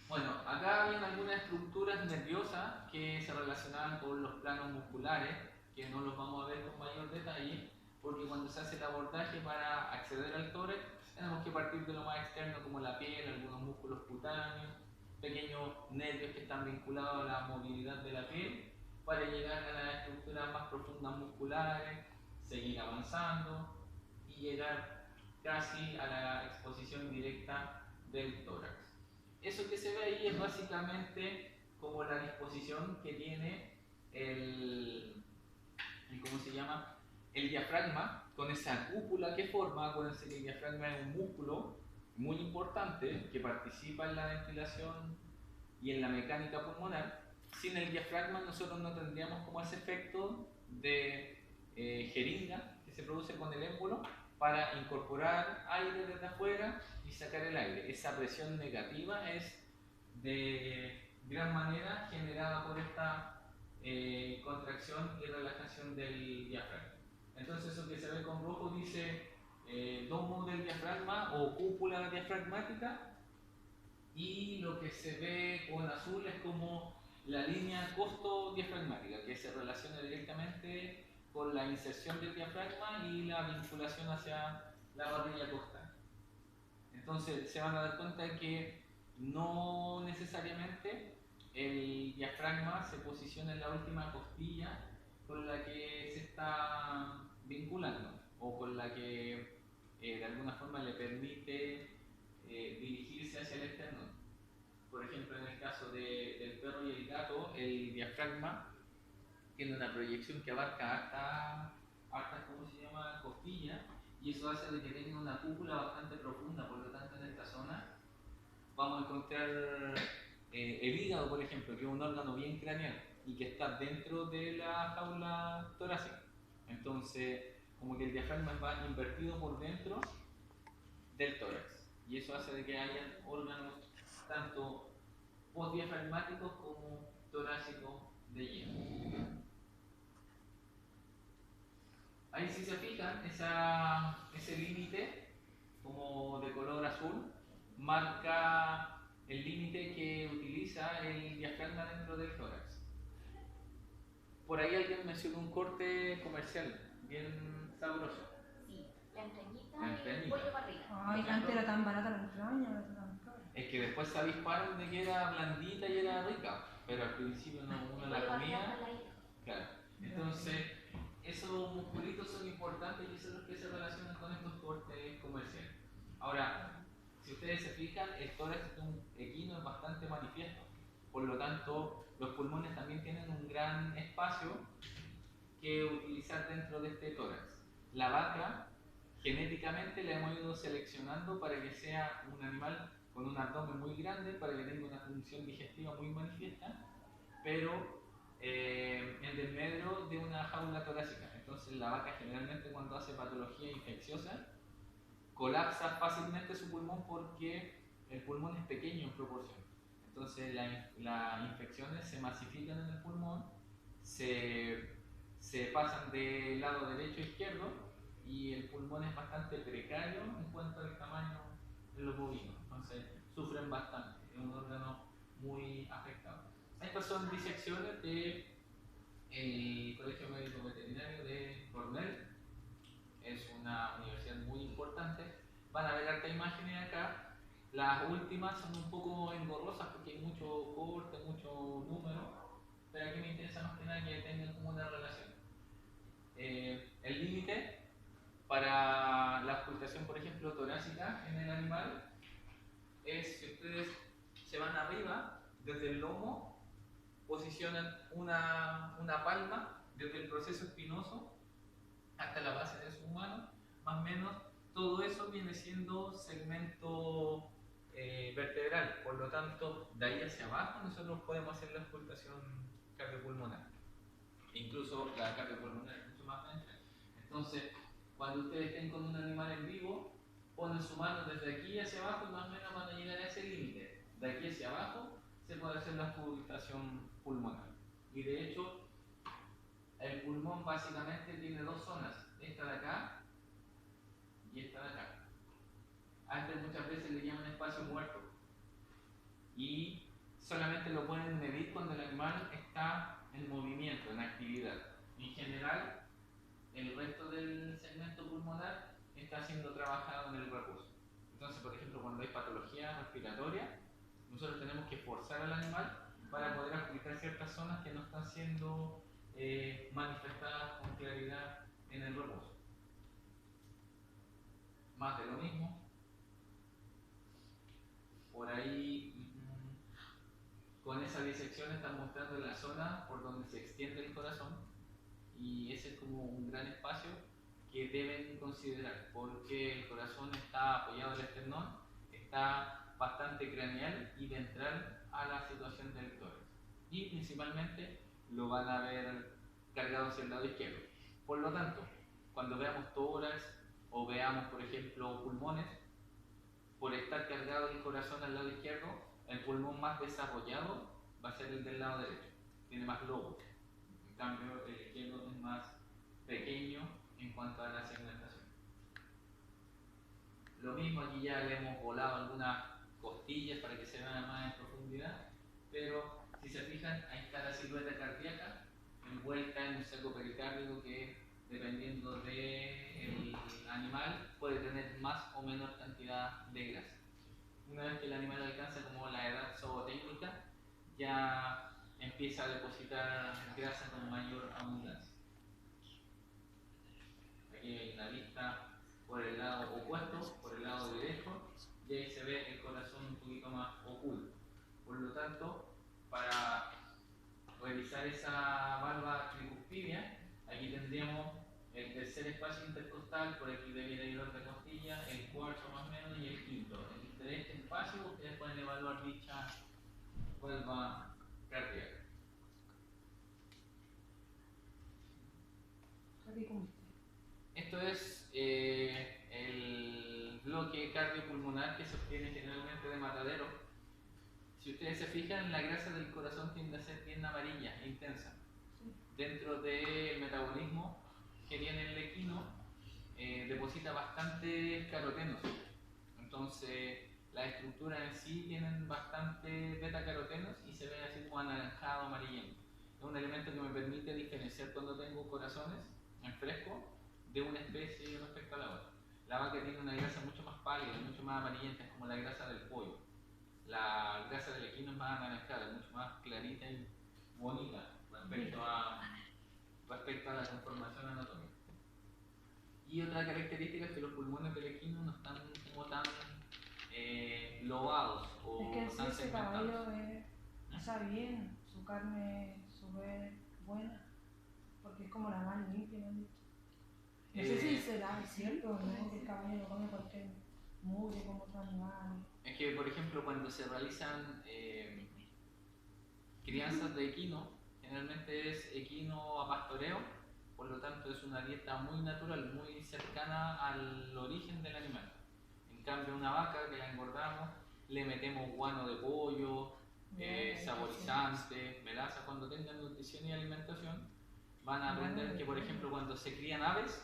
Bueno, acá habían algunas estructuras nerviosas que se relacionaban con los planos musculares, que no los vamos a ver con mayor detalle, porque cuando se hace el abordaje para acceder al tórax, Tenemos que partir de lo más externo como la piel, algunos músculos cutáneos, pequeños nervios que están vinculados a la movilidad de la piel, para llegar a las estructuras más profundas musculares, seguir avanzando y llegar casi a la exposición directa del tórax. Eso que se ve ahí es básicamente como la disposición que tiene ¿cómo se llama? El diafragma, con esa cúpula que forma. Acuérdense que el diafragma es un músculo muy importante que participa en la ventilación y en la mecánica pulmonar. Sin el diafragma nosotros no tendríamos como ese efecto de jeringa que se produce con el émbolo para incorporar aire desde afuera y sacar el aire. Esa presión negativa es de gran manera generada por esta contracción y relajación del diafragma. Entonces eso que se ve con rojo dice domo del diafragma o cúpula diafragmática, y lo que se ve con azul es como la línea costo-diafragmática, que se relaciona directamente con la inserción del diafragma y la vinculación hacia la barrilla costal. Entonces se van a dar cuenta que no necesariamente el diafragma se posiciona en la última costilla con la que se está vinculando o con la que de alguna forma le permite dirigirse hacia el esternón. Por ejemplo, en el caso del perro y el gato, el diafragma tiene una proyección que abarca hartas, ¿cómo se llama?, costillas, y eso hace de que tenga una cúpula bastante profunda. Por lo tanto, en esta zona vamos a encontrar el hígado, por ejemplo, que es un órgano bien craneal y que está dentro de la jaula torácica. Entonces, como que el diafragma va invertido por dentro del tórax, y eso hace de que haya órganos tanto postdiafragmáticos como torácicos de lleno. Ahí, si se fijan, ese límite como de color azul marca el límite que utiliza el diafragma dentro del tórax. Por ahí alguien mencionó un corte comercial bien sabroso. Sí, la entrañita La y el entrañita. pollo barriga. Ay, antes era tan barata la entraña, ahora está tan cara. Es que después se avisparon de que era blandita y era rica, pero al principio uno El la pollo barriga comía. saladito. Claro. Entonces, esos musculitos son importantes y son los que se relacionan con estos cortes comerciales. Ahora, si ustedes se fijan, el tórax de un equino es bastante manifiesto. Por lo tanto, los pulmones también tienen un gran espacio que utilizar dentro de este tórax. La vaca, genéticamente la hemos ido seleccionando para que sea un animal con un abdomen muy grande, para que tenga una función digestiva muy manifiesta, pero en desmedro de una jaula torácica. Entonces la vaca generalmente, cuando hace patología infecciosa, colapsa fácilmente su pulmón porque el pulmón es pequeño en proporción. Entonces las infecciones se masifican en el pulmón, se pasan del lado derecho a izquierdo, y el pulmón es bastante precario en cuanto al tamaño de los bovinos. Entonces sufren bastante, es un órgano muy afectado. Estas son disecciones del Colegio Médico Veterinario de Cornell. Es una universidad muy importante. Van a ver hartas imágenes acá. Las últimas son un poco engorrosas porque hay mucho corte, mucho número, pero aquí me interesa más que nada que tengan como una relación. El límite para la auscultación, por ejemplo, torácica en el animal es, si ustedes se van arriba, desde el lomo, posicionan una palma desde el proceso espinoso hasta la base de su mano, más o menos. Todo eso viene siendo segmento vertebral. Por lo tanto, de ahí hacia abajo nosotros podemos hacer la auscultación cardiopulmonar. Incluso la cardiopulmonar es mucho más densa. Entonces, cuando ustedes estén con un animal en vivo, ponen su mano desde aquí hacia abajo y más o menos van a llegar a ese límite. De aquí hacia abajo se puede hacer la auscultación pulmonar. Y de hecho, el pulmón básicamente tiene dos zonas, esta de acá y esta de acá. Antes muchas veces le llaman espacio muerto, y solamente lo pueden medir cuando el animal está en movimiento, en actividad. En general, el resto del segmento pulmonar está siendo trabajado en el reposo. Entonces, por ejemplo, cuando hay patología respiratoria, nosotros tenemos que forzar al animal para poder aplicar ciertas zonas que no están siendo manifestadas con claridad en el reposo. Más de lo mismo. Por ahí, con esa disección están mostrando la zona por donde se extiende el corazón, y ese es como un gran espacio que deben considerar, porque el corazón está apoyado al esternón, está bastante craneal y ventral a la situación del tórax, y principalmente lo van a ver cargado hacia el lado izquierdo. Por lo tanto, cuando veamos tórax o veamos, por ejemplo, pulmones, por estar cargado el corazón al lado izquierdo, el pulmón más desarrollado va a ser el del lado derecho, tiene más lobos. En cambio, el izquierdo es más pequeño en cuanto a la segmentación. Lo mismo, aquí ya le hemos volado algunas costillas para que se vean más en profundidad, pero si se fijan, ahí está la silueta cardíaca envuelta en un saco pericárdico que, dependiendo del animal, puede tener más o menor cantidad de grasa. Una vez que el animal alcanza como la edad zootécnica, ya empieza a depositar grasa con mayor abundancia. Aquí hay una vista por el lado opuesto, por el lado derecho, y ahí se ve el corazón un poquito más oculto. Por lo tanto, para revisar esa valva tricuspidia, aquí tendríamos el tercer espacio intercostal, por aquí debería ir otra costilla, el cuarto más o menos, y el quinto. Entre este espacio ustedes pueden evaluar dicha valva cardíaca. Esto es el bloque cardiopulmonar que se obtiene generalmente de matadero. Si ustedes se fijan, la grasa del corazón tiende a ser bien amarilla e intensa. Dentro del metabolismo que tiene el equino, deposita bastantes carotenos. Entonces, las estructuras en sí tienen bastante beta-carotenos y se ve así como anaranjado, amarillento. Es un elemento que me permite diferenciar cuando tengo corazones en fresco de una especie respecto a la otra. La vaca tiene una grasa mucho más pálida, mucho más amarillenta, es como la grasa del pollo. La grasa del equino es más anaranjada, mucho más clarita y bonita respecto a la conformación anatómica. Y otra característica es que los pulmones del equino no están como tan lobados o es que en sí tan ese segmentados. caballo está bien, su carne súper buena, porque es como la más limpia, me han dicho. No sé si será cierto o no, que el caballo no come cualquier mugre como otros animales. Es que, por ejemplo, cuando se realizan crianzas de equino, generalmente es equino a pastoreo, por lo tanto es una dieta muy natural, muy cercana al origen del animal. En cambio, una vaca que la engordamos, le metemos guano de pollo, saborizantes, melaza. Cuando tengan nutrición y alimentación, van a aprender que, por ejemplo, cuando se crían aves,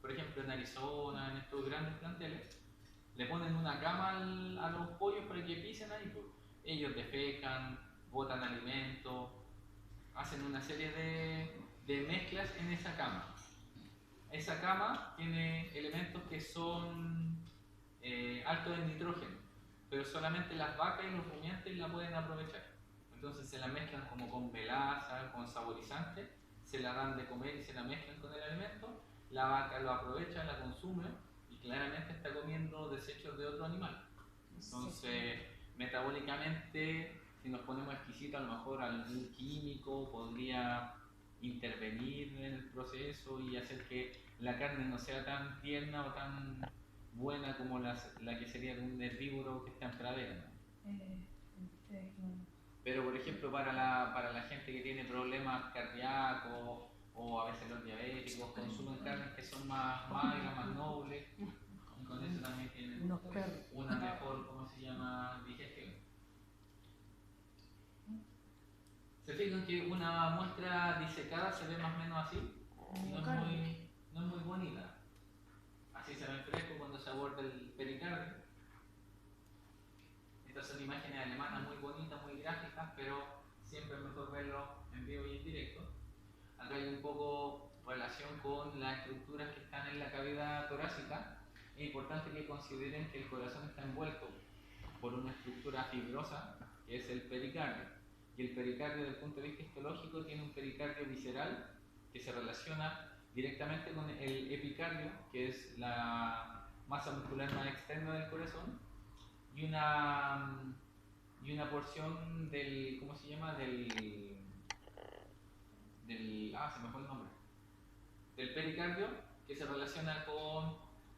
por ejemplo en Arizona, en estos grandes planteles, le ponen una cama a los pollos para que pisen ahí, pues. Ellos defecan, botan alimento, hacen una serie de mezclas en esa cama. Esa cama tiene elementos que son altos en nitrógeno, pero solamente las vacas y los rumiantes la pueden aprovechar. Entonces se la mezclan como con melaza, con saborizantes, se la dan de comer y se la mezclan con el alimento, la vaca lo aprovecha, la consume y claramente está comiendo desechos de otro animal. Entonces, metabólicamente, si nos ponemos exquisitos, a lo mejor algún químico podría intervenir en el proceso y hacer que la carne no sea tan tierna o tan buena como la que sería de un herbívoro que está en pradera, ¿no? Pero, por ejemplo, para la gente que tiene problemas cardíacos o a veces los diabéticos, consumen carnes que son más magras, más nobles, y con eso también tienen una mejor, ¿cómo se llama?, digestión. ¿Se fijan que una muestra disecada se ve más o menos así? No es muy bonita. Así se ve en fresco cuando se aborda el pericardio. Estas son imágenes alemanas muy bonitas, muy gráficas, pero siempre es mejor verlo en vivo y en directo. Acá hay un poco relación con las estructuras que están en la cavidad torácica. es importante que consideren que el corazón está envuelto por una estructura fibrosa, que es el pericardio. Y el pericardio, desde el punto de vista histológico, tiene un pericardio visceral que se relaciona directamente con el epicardio, que es la masa muscular más externa del corazón, y una porción del, ¿cómo se llama? Se me fue el nombre. Del pericardio, que se relaciona con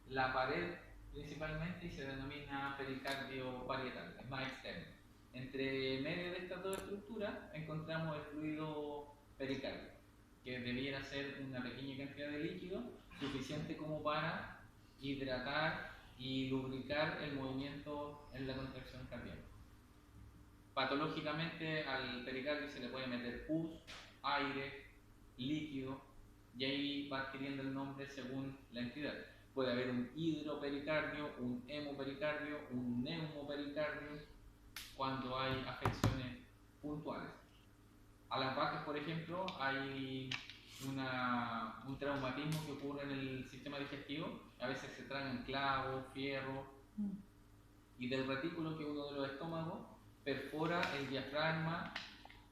la pared principalmente y se denomina pericardio parietal, es más externo. Entre medio de estas dos estructuras encontramos el fluido pericardio, que debiera ser una pequeña cantidad de líquido suficiente como para hidratar y lubricar el movimiento en la contracción cardíaca. Patológicamente al pericardio se le puede meter pus, aire, líquido, y ahí va adquiriendo el nombre según la entidad. Puede haber un hidropericardio, un hemopericardio, un neumopericardio, cuando hay afecciones puntuales. A las vacas, por ejemplo, hay un traumatismo que ocurre en el sistema digestivo. A veces se tragan clavos, fierro, y del retículo, que es uno de los estómagos, perfora el diafragma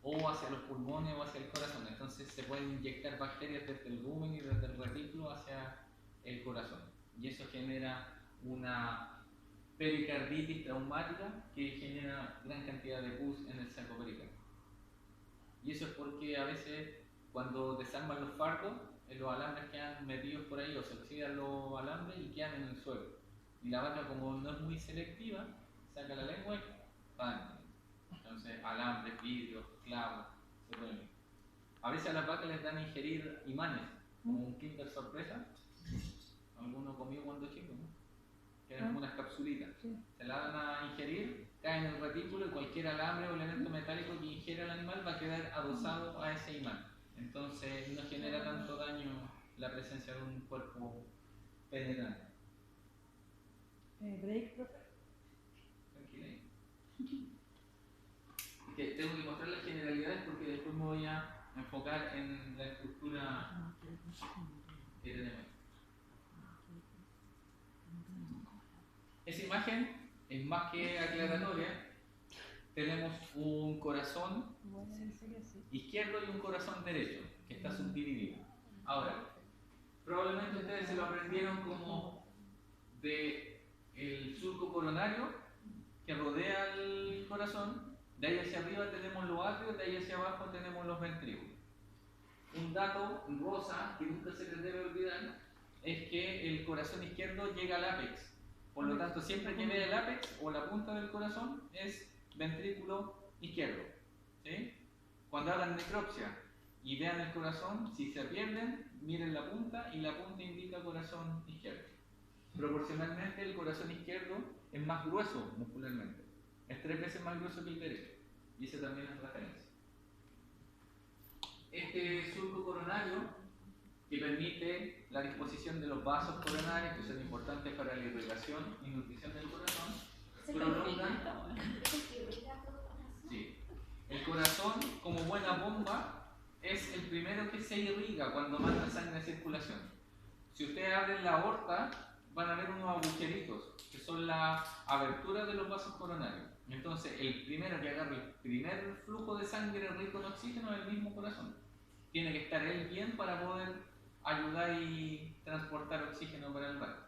o hacia los pulmones o hacia el corazón. Entonces se pueden inyectar bacterias desde el rumen y desde el retículo hacia el corazón. Y eso genera una pericarditis traumática que genera gran cantidad de pus en el saco pericardio. Y eso es porque a veces cuando desarman los fardos, los alambres quedan metidos por ahí o se oxidan los alambres y quedan en el suelo. Y la vaca, como no es muy selectiva, saca la lengua y ¡pam! Entonces alambres, vidrios, clavos, se pueden. A veces a las vacas les dan a ingerir imanes, como un Kinder sorpresa. Alguno comió cuando chico, ¿no? Que eran como unas capsulitas. Se la dan a ingerir, cae en el retículo y cualquier alambre o elemento metálico que ingiera el animal va a quedar adosado a ese imán. Entonces no genera tanto daño la presencia de un cuerpo penetrante. Break, profe. Tranquila. Que tengo que mostrar las generalidades porque después me voy a enfocar en la estructura que tenemos. Esa imagen es más que aclaratoria. Tenemos un corazón izquierdo y un corazón derecho, que está subdividido. Ahora, probablemente ustedes se lo aprendieron como de el surco coronario que rodea el corazón. De ahí hacia arriba tenemos los atrios, de ahí hacia abajo tenemos los ventrículos. Un dato rosa que nunca se les debe olvidar es que el corazón izquierdo llega al ápex. Por lo tanto, siempre que vea el ápex o la punta del corazón es ventrículo izquierdo. ¿Sí? Cuando hagan necropsia y vean el corazón, si se pierden, miren la punta y la punta indica corazón izquierdo. Proporcionalmente el corazón izquierdo es más grueso muscularmente. Es 3 veces más grueso que el derecho. Y esa también es referencia. Este surco coronario, que permite la disposición de los vasos coronarios, que son importantes para la irrigación y nutrición del corazón, prolonga. Sí. El corazón, como buena bomba, es el primero que se irriga cuando manda sangre a circulación. Si ustedes abren la aorta, van a ver unos agujeritos, que son la abertura de los vasos coronarios. Entonces, el primero que agarra el primer flujo de sangre rico en oxígeno es el mismo corazón. Tiene que estar él bien para poder ayudar y transportar oxígeno para el vaso.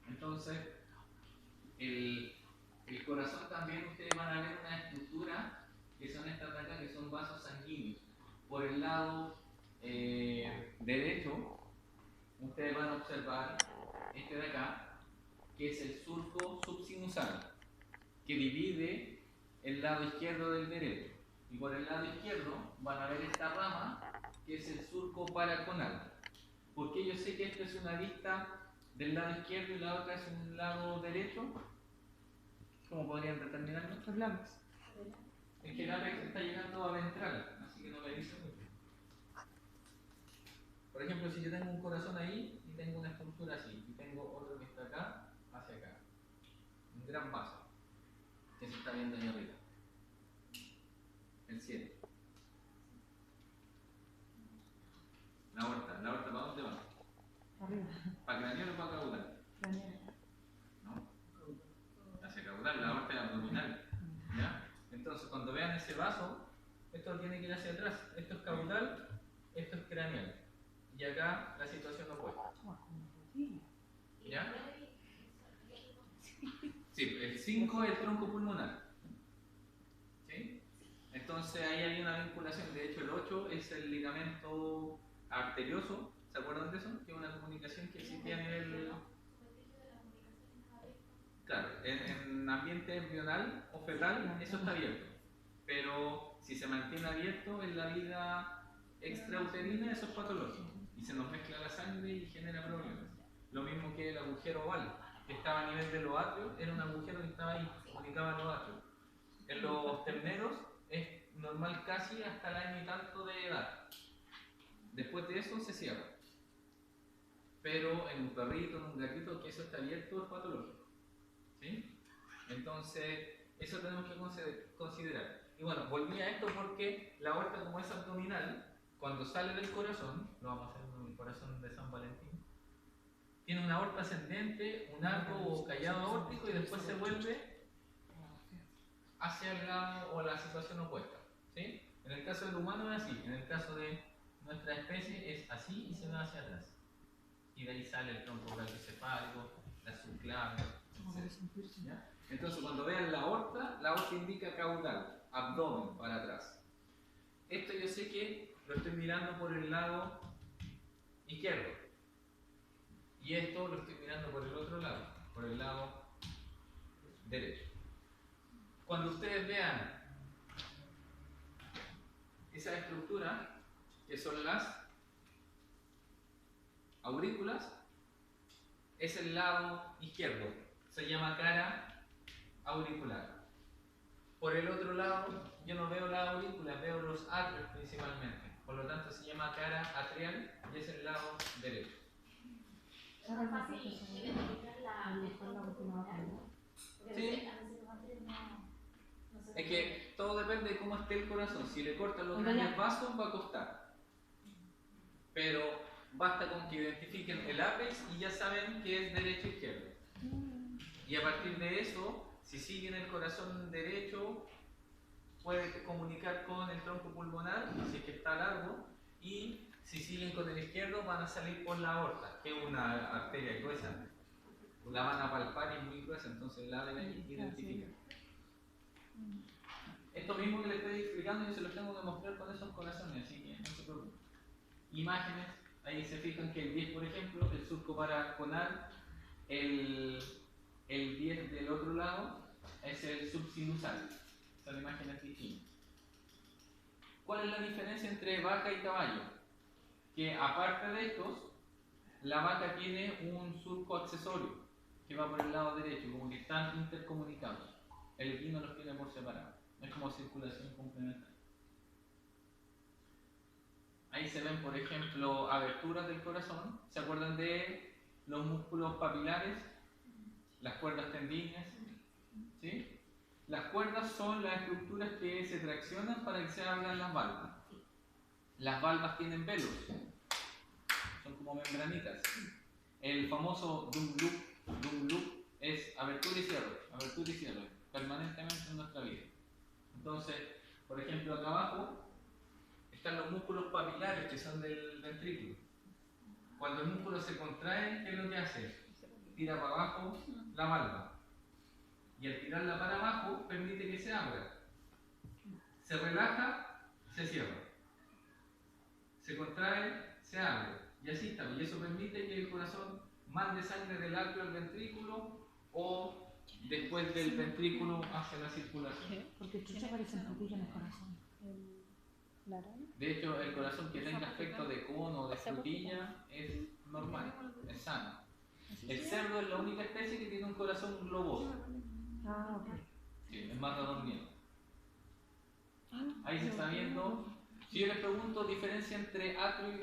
Entonces, el corazón también ustedes van a ver una estructura que son estas de acá, que son vasos sanguíneos. Por el lado derecho, ustedes van a observar este de acá, que es el surco subsinusal, que divide el lado izquierdo del derecho. Y por el lado izquierdo van a ver esta rama, que es el surco paraconal. Porque yo sé que esta es una vista del lado izquierdo y la otra es un lado derecho. ¿Cómo podrían determinarlo? Los lápices. Es que el ápex está llegando a ventral, así que no me dice mucho. Por ejemplo, si yo tengo un corazón ahí y tengo una estructura así, y tengo otro que está acá, hacia acá. Un gran vaso que se está viendo ahí arriba. El cielo. La aorta, ¿para dónde va? Arriba. ¿Para craneal o para caudal? Craneal. en ese vaso, esto tiene que ir hacia atrás. Esto es caudal, esto es craneal. Y acá la situación opuesta. ¿Ya? Sí, el 5 es el tronco pulmonar. ¿Sí? Entonces ahí hay una vinculación. De hecho, el 8 es el ligamento arterioso. ¿Se acuerdan de eso? Que es una comunicación que existía a nivel. Claro, en ambiente embrional o fetal, eso está abierto. Pero si se mantiene abierto en la vida extrauterina, eso es patológico. Y se nos mezcla la sangre y genera problemas. Lo mismo que el agujero oval, que estaba a nivel de los atrios, era un agujero que estaba ahí, comunicaba los atrios. En los terneros es normal casi hasta el año y tanto de edad. Después de eso se cierra. Pero en un perrito, en un gatito, que eso está abierto, es patológico. ¿Sí? Entonces, eso tenemos que considerar. Y bueno, volví a esto porque la aorta, como es abdominal, cuando sale del corazón, lo vamos a hacer con el corazón de San Valentín, tiene una aorta ascendente, un arco o callado aórtico y después se vuelve hacia el lado o la situación opuesta. ¿Sí? En el caso del humano es así, en el caso de nuestra especie es así y se va hacia atrás. Y de ahí sale el tronco brachiocefálico, la subclave, etc. ¿Ya? Entonces, cuando vean la aorta indica caudal, abdomen para atrás. Esto yo sé que lo estoy mirando por el lado izquierdo. Y esto lo estoy mirando por el otro lado, por el lado derecho. Cuando ustedes vean esa estructura, que son las aurículas, es el lado izquierdo. Se llama cara auricular. Por el otro lado, yo no veo la aurícula, veo los atrios principalmente. Por lo tanto, se llama cara atrial y es el lado derecho. Es más fácil identificar la pulmonar. Sí. Es que todo depende de cómo esté el corazón. Si le cortan los grandes vasos, va a costar. Pero basta con que identifiquen el ápex y ya saben que es derecho e izquierdo. Y a partir de eso, si siguen el corazón derecho, puede comunicar con el tronco pulmonar, si es que está largo, y si siguen con el izquierdo van a salir por la aorta, que es una arteria gruesa. La van a palpar y es muy gruesa, entonces la deben identificar. Esto mismo que les estoy explicando yo se los tengo que mostrar con esos corazones, así que no se preocupen. Imágenes, ahí se fijan que el 10, por ejemplo, el surco paraconal, el 10 del otro lado es el subsinusal. Son imágenes distintas. ¿Cuál es la diferencia entre vaca y caballo? Que aparte de estos, la vaca tiene un surco accesorio que va por el lado derecho, como que están intercomunicados. El equino los tiene por separado. Es como circulación complementaria. Ahí se ven, por ejemplo, aberturas del corazón. ¿Se acuerdan de los músculos papilares? Las cuerdas tendineas. ¿Sí? Las cuerdas son las estructuras que se traccionan para que se abran las valvas. Las valvas tienen velos. Son como membranitas. El famoso dum-loop es abertura y cierre, permanentemente en nuestra vida. Entonces, por ejemplo, acá abajo están los músculos papilares que son del ventrículo. Cuando el músculo se contrae, ¿qué es lo que hace? Tira para abajo la valva. Y al tirarla para abajo, permite que se abra. Se relaja, se cierra. Se contrae, se abre. Y así está. Y eso permite que el corazón mande sangre del atrio al ventrículo o después del ventrículo hacia la circulación. Porque chucha parece un poquillo en el corazón. De hecho, el corazón que tenga aspecto de cono o de frutilla es normal, es sano. El cerdo es la única especie que tiene un corazón globoso. Ah, ok. Sí, es más redondeado. Ahí se está viendo. Si yo les pregunto diferencia entre atrio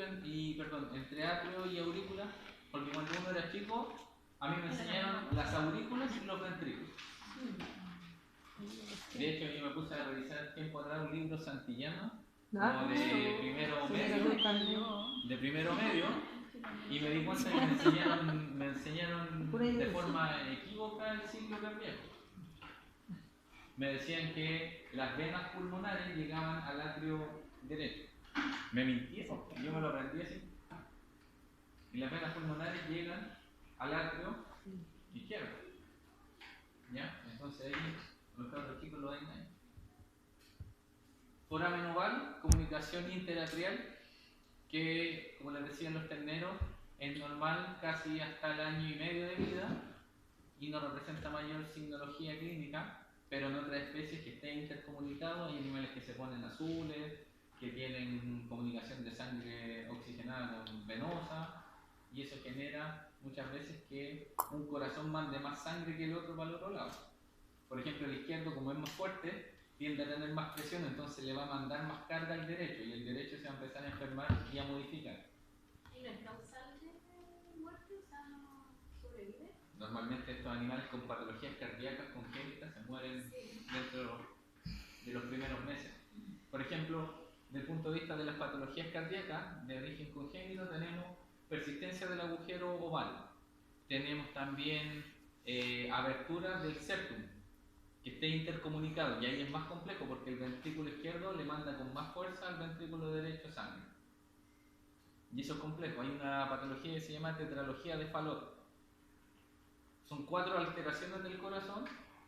entre atrio y aurícula, porque cuando uno era chico, a mí me enseñaron las aurículas y los ventrículos. De hecho, yo me puse a revisar tiempo atrás un libro santillano, como de primero medio, y me di cuenta que me enseñaron de forma equívoca el siglo cardíaco. me decían que las venas pulmonares llegaban al atrio derecho. Me mintieron, yo me lo aprendí así. Y las venas pulmonares llegan al atrio izquierdo. ¿Ya? Entonces ahí los cabros chicos lo ven ahí. Foramen oval, comunicación interatrial, que como les decía en los terneros, es normal casi hasta el año y medio de vida y no representa mayor signología clínica, pero en otras especies que estén intercomunicados hay animales que se ponen azules, que tienen comunicación de sangre oxigenada con venosa, y eso genera muchas veces que un corazón mande más sangre que el otro para el otro lado. Por ejemplo, el izquierdo, como es más fuerte, tiende a tener más presión, entonces le va a mandar más carga al derecho, y el derecho se va a empezar a enfermar y a modificar. ¿Y no es causal de muerte? O sea, no sobrevive. Normalmente estos animales con patologías cardíacas congénitas se mueren dentro de los primeros meses. Por ejemplo, desde el punto de vista de las patologías cardíacas de origen congénito, tenemos persistencia del agujero oval. Tenemos también abertura del septum, que esté intercomunicado, y ahí es más complejo porque el ventrículo izquierdo le manda con más fuerza al ventrículo derecho sangre. Y eso es complejo. Hay una patología que se llama tetralogía de Fallot. Son 4 alteraciones del corazón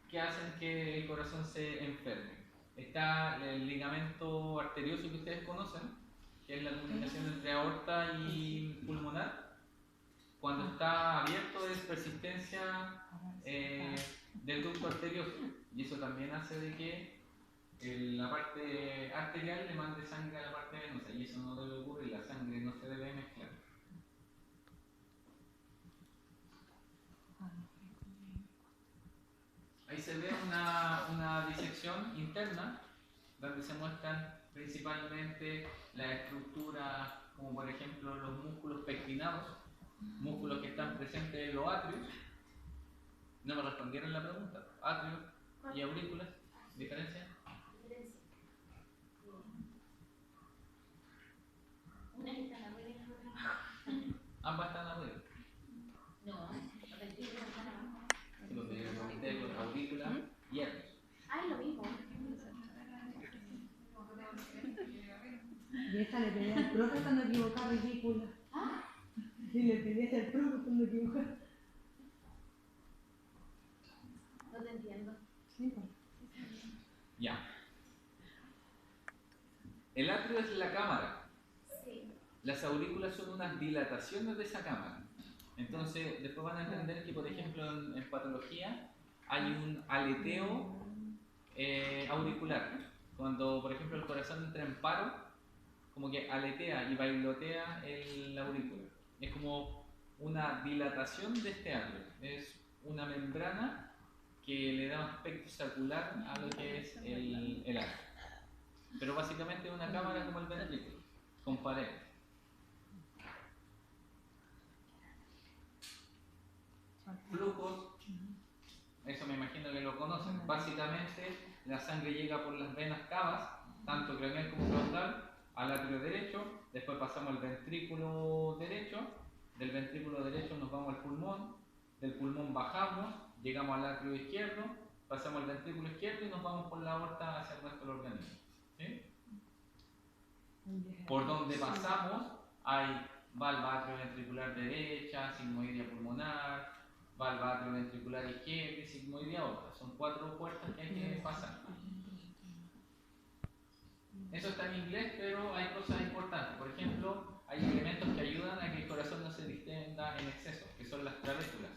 que hacen que el corazón se enferme. Está el ligamento arterioso que ustedes conocen, que es la comunicación entre aorta y pulmonar. Cuando está abierto es persistencia del ducto arterioso, y eso también hace de que la parte arterial le mande sangre a la parte venosa, y eso no debe ocurrir, la sangre no se debe mezclar. Ahí se ve una disección interna donde se muestran principalmente la estructura, como por ejemplo los músculos pectinados, músculos que están presentes en los atrios. No me respondieron la pregunta. Atrios y aurículas, ¿diferencia? Una que está en la rueda. Ambas están arriba. No, los ventrículos están abajo. Sí, porque yo pregunté con aurículas y atrios. Ah, es lo mismo. Y esta le pedí al profe cuando equivocaba, ridícula. Ah, Y le pedí al profe cuando equivocaba. no te entiendo. Sí, pues. Ya. El atrio es la cámara. Sí. Las aurículas son unas dilataciones de esa cámara. Entonces, después van a entender que, por ejemplo, en patología hay un aleteo auricular. Cuando, por ejemplo, el corazón entra en paro, como que aletea y bailotea el aurícula. Es como una dilatación de este atrio. Es una membrana que le da un aspecto sacular a lo que es el atrio. Pero básicamente es una cámara como el ventrículo, con paredes. Flujos, eso me imagino que lo conocen. Básicamente la sangre llega por las venas cavas, tanto craneal como frontal, al atrio derecho, después pasamos al ventrículo derecho, del ventrículo derecho nos vamos al pulmón, del pulmón bajamos, llegamos al atrio izquierdo, pasamos al ventrículo izquierdo y nos vamos por la aorta hacia el resto del organismo. ¿Sí? Por donde pasamos hay valva atrioventricular derecha, sigmoidea pulmonar, valva atrioventricular izquierda y sigmoidea otra. Son 4 puertas que hay que pasar. Eso está en inglés, pero hay cosas importantes. Por ejemplo, hay elementos que ayudan a que el corazón no se distenda en exceso, que son las clavículas.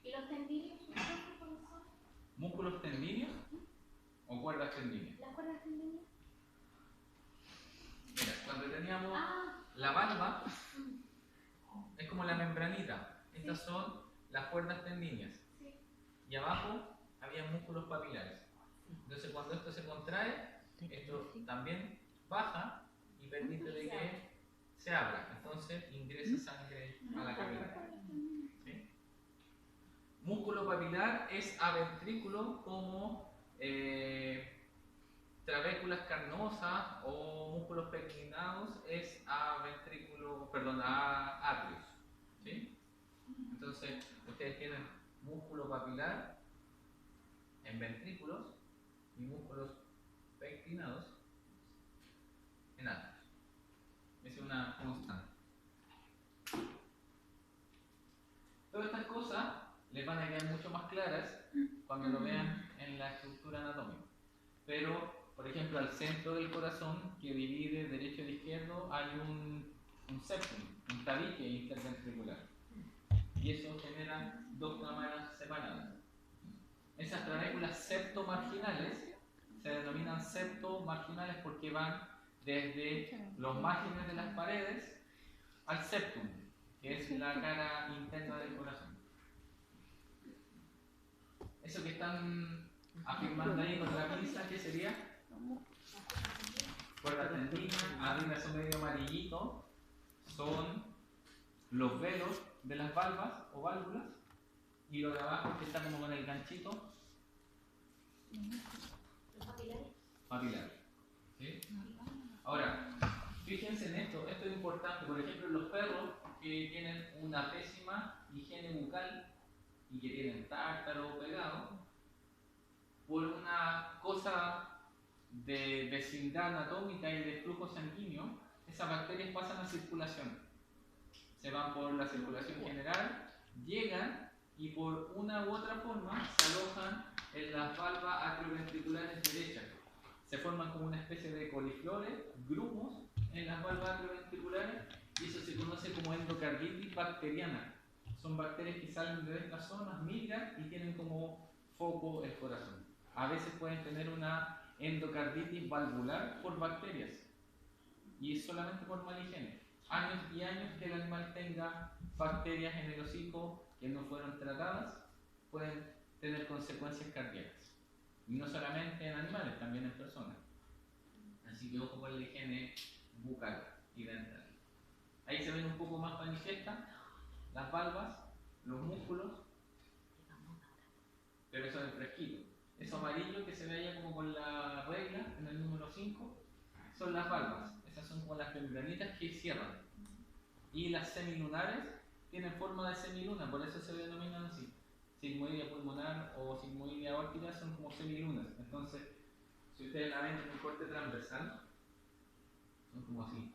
¿Y los tendinios? ¿Cuáles son? ¿Músculos tendíneos o cuerdas tendíneas? ¿Las cuerdas tendinias? Mira, cuando teníamos Ah, la valva, es como la membranita. Estas son las cuerdas tendíneas. sí. Y abajo había músculos papilares. Entonces, cuando esto se contrae, esto también baja y permite de que se abra. Entonces, ingresa sangre a la cavidad. ¿Sí? Músculo papilar es aventrículo como trabéculas carnosas, o músculos pectinados es a atrios. ¿Sí? Entonces, ustedes tienen músculo papilar en ventrículos y inclinados en atrios. Esa es una constante. Todas estas cosas les van a quedar mucho más claras cuando lo vean en la estructura anatómica. Pero, por ejemplo, al centro del corazón, que divide derecho e izquierdo, hay un septum, un tabique interventricular. Y eso genera dos cámaras separadas. Esas trabéculas septomarginales se denominan septomarginales porque van desde los márgenes de las paredes al septum, que es la cara interna del corazón. Eso que están afirmando ahí con la pinza, ¿qué sería? Cuerda tendina, arriba son medio amarillito, son los velos de las valvas o válvulas, y lo de abajo que está como con el ganchito, Los papilares. papilar. ¿Sí? Ahora, fíjense en esto es importante. Por ejemplo, los perros que tienen una pésima higiene bucal y que tienen tártaro pegado, por una cosa de vecindad anatómica y de flujo sanguíneo, esas bacterias pasan a circulación. Se van por la circulación general, llegan y por una u otra forma se alojan en las valvas atrioventriculares derechas. Se forman como una especie de coliflores, grumos en las valvas atrioventriculares, y eso se conoce como endocarditis bacteriana. Son bacterias que salen de estas zonas, migran y tienen como foco el corazón. A veces pueden tener una endocarditis valvular por bacterias, y es solamente por mala higiene. Años y años que el animal tenga bacterias en el hocico que no fueron tratadas pueden tener consecuencias cardíacas. Y no solamente en animales, también en personas. Así que ojo con la higiene bucal y dental. Ahí se ven un poco más manifiestas las valvas, los músculos, pero eso es el fresquito. Eso amarillo que se ve allá como con la regla en el número 5 son las valvas. Esas son como las membranitas que cierran. Y las semilunares tienen forma de semiluna, por eso se denominan así. Sigmoidea pulmonar o sigmoidea aórtica son como semilunas. Entonces, si ustedes la ven en un corte transversal, son como así.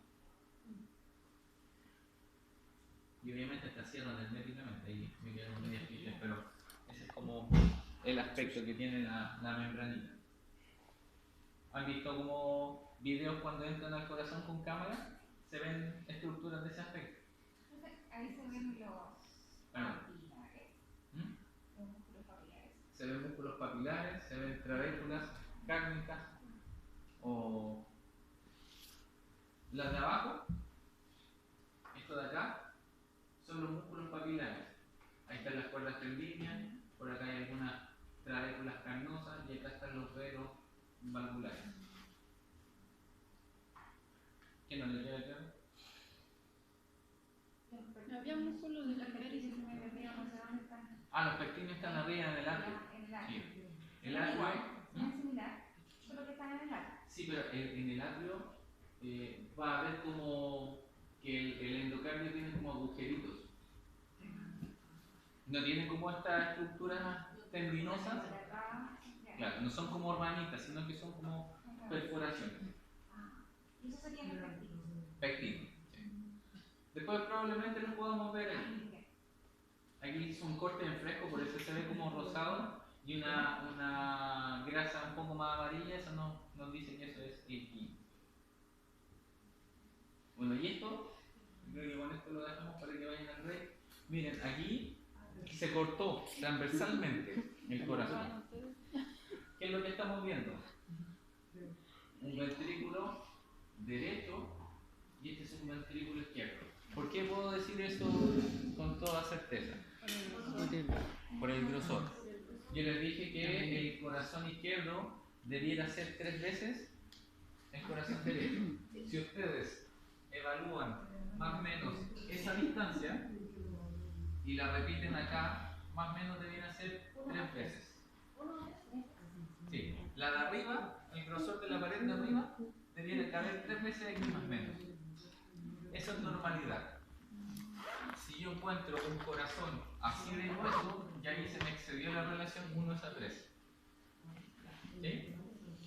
Y obviamente estas cierran herméticamente, ahí me quedan medias fichas, pero ese es como el aspecto que tiene la membranita. ¿Han visto como videos cuando entran al corazón con cámara? Se ven estructuras de ese aspecto. Ahí se ven los papilares. Los músculos papilares. Se ven músculos papilares, se ven trabéculas cárnicas o las de abajo, esto de acá, son los músculos papilares. Ahí están las cuerdas tendinias, por acá hay algunas trabéculas carnosas y acá están los velos valvulares. ¿Qué no le queda claro? Había músculos de la Los nariz. pectines me perdieron, no sé dónde están. Ah, los pectines están arriba en el atrio. En el atrio. Sí. El atrio, Es similar, solo que están en el atrio. sí, pero en el atrio va a haber como que el endocardio tiene como agujeritos. No tiene como estas estructuras tendinosas. Claro, no son como hormanitas, sino que son como perforaciones. Y eso sería los pectines. Pectines. Sí. Después probablemente lo podamos ver aquí. Aquí hizo un corte en fresco, por eso se ve como rosado y una grasa un poco más amarilla. Eso nos dice que eso es el quin. Bueno, y esto, creo que con esto lo dejamos para que vayan al rey. Miren, aquí se cortó transversalmente el corazón. ¿Qué es lo que estamos viendo? Un ventrículo derecho y este es un ventrículo izquierdo. ¿Por qué puedo decir eso con toda certeza? Por el grosor. Yo les dije que el corazón izquierdo debiera ser 3 veces el corazón derecho. Si ustedes evalúan más o menos esa distancia y la repiten acá, más o menos debiera ser 3 veces. Sí, la de arriba, el grosor de la pared de arriba, debiera caber 3 veces aquí más o menos. Eso es normalidad. Si yo encuentro un corazón así de grueso, ya ahí se me excedió la relación 1:3. ¿Sí?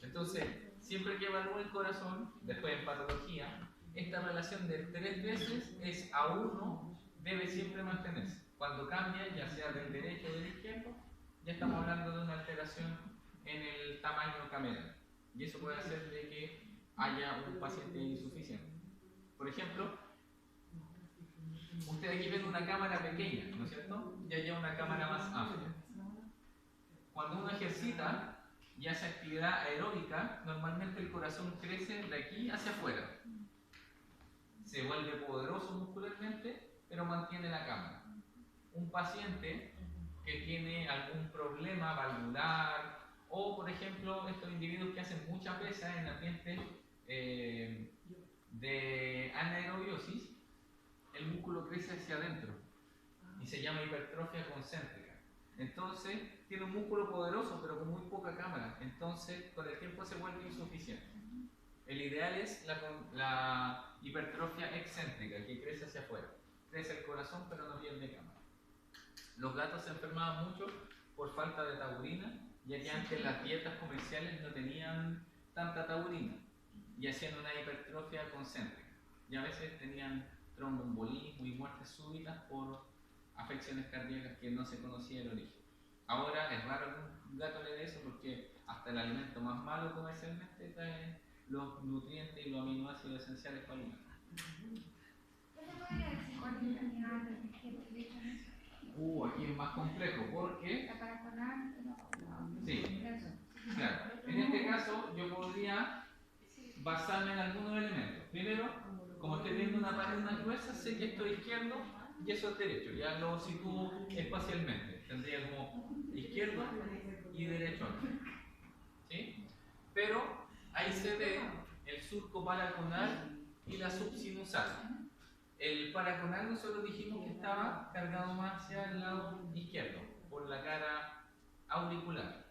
Entonces, siempre que evalúe el corazón, después en patología, esta relación de 3 veces es a 1, debe siempre mantenerse. Cuando cambia, ya sea del derecho o del izquierdo, ya estamos hablando de una alteración en el tamaño cameral. Y eso puede hacer de que haya un paciente insuficiente. Por ejemplo, usted aquí ve una cámara pequeña, ¿no es cierto? Y allá una cámara más amplia. Cuando uno ejercita y hace actividad aeróbica, normalmente el corazón crece de aquí hacia afuera. Se vuelve poderoso muscularmente, pero mantiene la cámara. Un paciente que tiene algún problema valvular, o por ejemplo estos individuos que hacen mucha pesa en ambientes de anaerobiosis, el músculo crece hacia adentro y se llama hipertrofia concéntrica. Entonces tiene un músculo poderoso pero con muy poca cámara, entonces con el tiempo se vuelve insuficiente. El ideal es la hipertrofia excéntrica, que crece hacia afuera. Crece el corazón pero no pierde cámara. Los gatos se enfermaban mucho por falta de taurina, ya que antes las dietas comerciales no tenían tanta taurina y hacían una hipertrofia concéntrica. Y a veces tenían tromboembolismo y muertes súbitas por afecciones cardíacas que no se conocía el origen. Ahora es raro que un gato le dé eso porque hasta el alimento más malo comercialmente trae los nutrientes y los aminoácidos esenciales para el humano. ¿Qué se puede decir con la enfermedad de eso? Aquí es más complejo porque... La paratonal, Sí, claro. En este caso yo podría basarme en algunos elementos. Primero, como estoy viendo una pared más gruesa, sé que esto es izquierdo y eso es derecho. Ya lo sitúo espacialmente. Tendría como izquierdo y derecho aquí. ¿Sí? Pero ahí se ve el surco paraconal y la subsinusal. El paraconal nosotros dijimos que estaba cargado más hacia el lado izquierdo, por la cara auricular.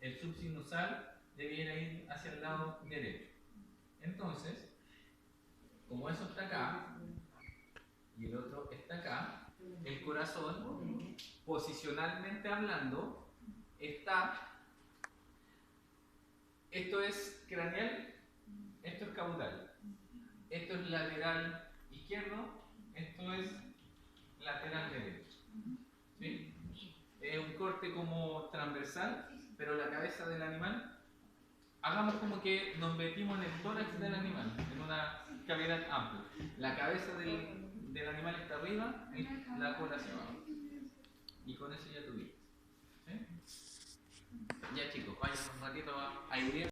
El subsinusal debiera ir hacia el lado derecho. Entonces, como eso está acá y el otro está acá, el corazón, posicionalmente hablando, está... Esto es craneal, esto es caudal, esto es lateral izquierdo, esto es lateral derecho. ¿Sí? Es un corte como transversal, pero la cabeza del animal, hagamos como que nos metimos en el tórax del animal, en una cavidad amplia. La cabeza del animal está arriba y la cola hacia abajo. Y con eso ya tuviste. ¿Sí? Ya chicos, vayan un ratito a airear.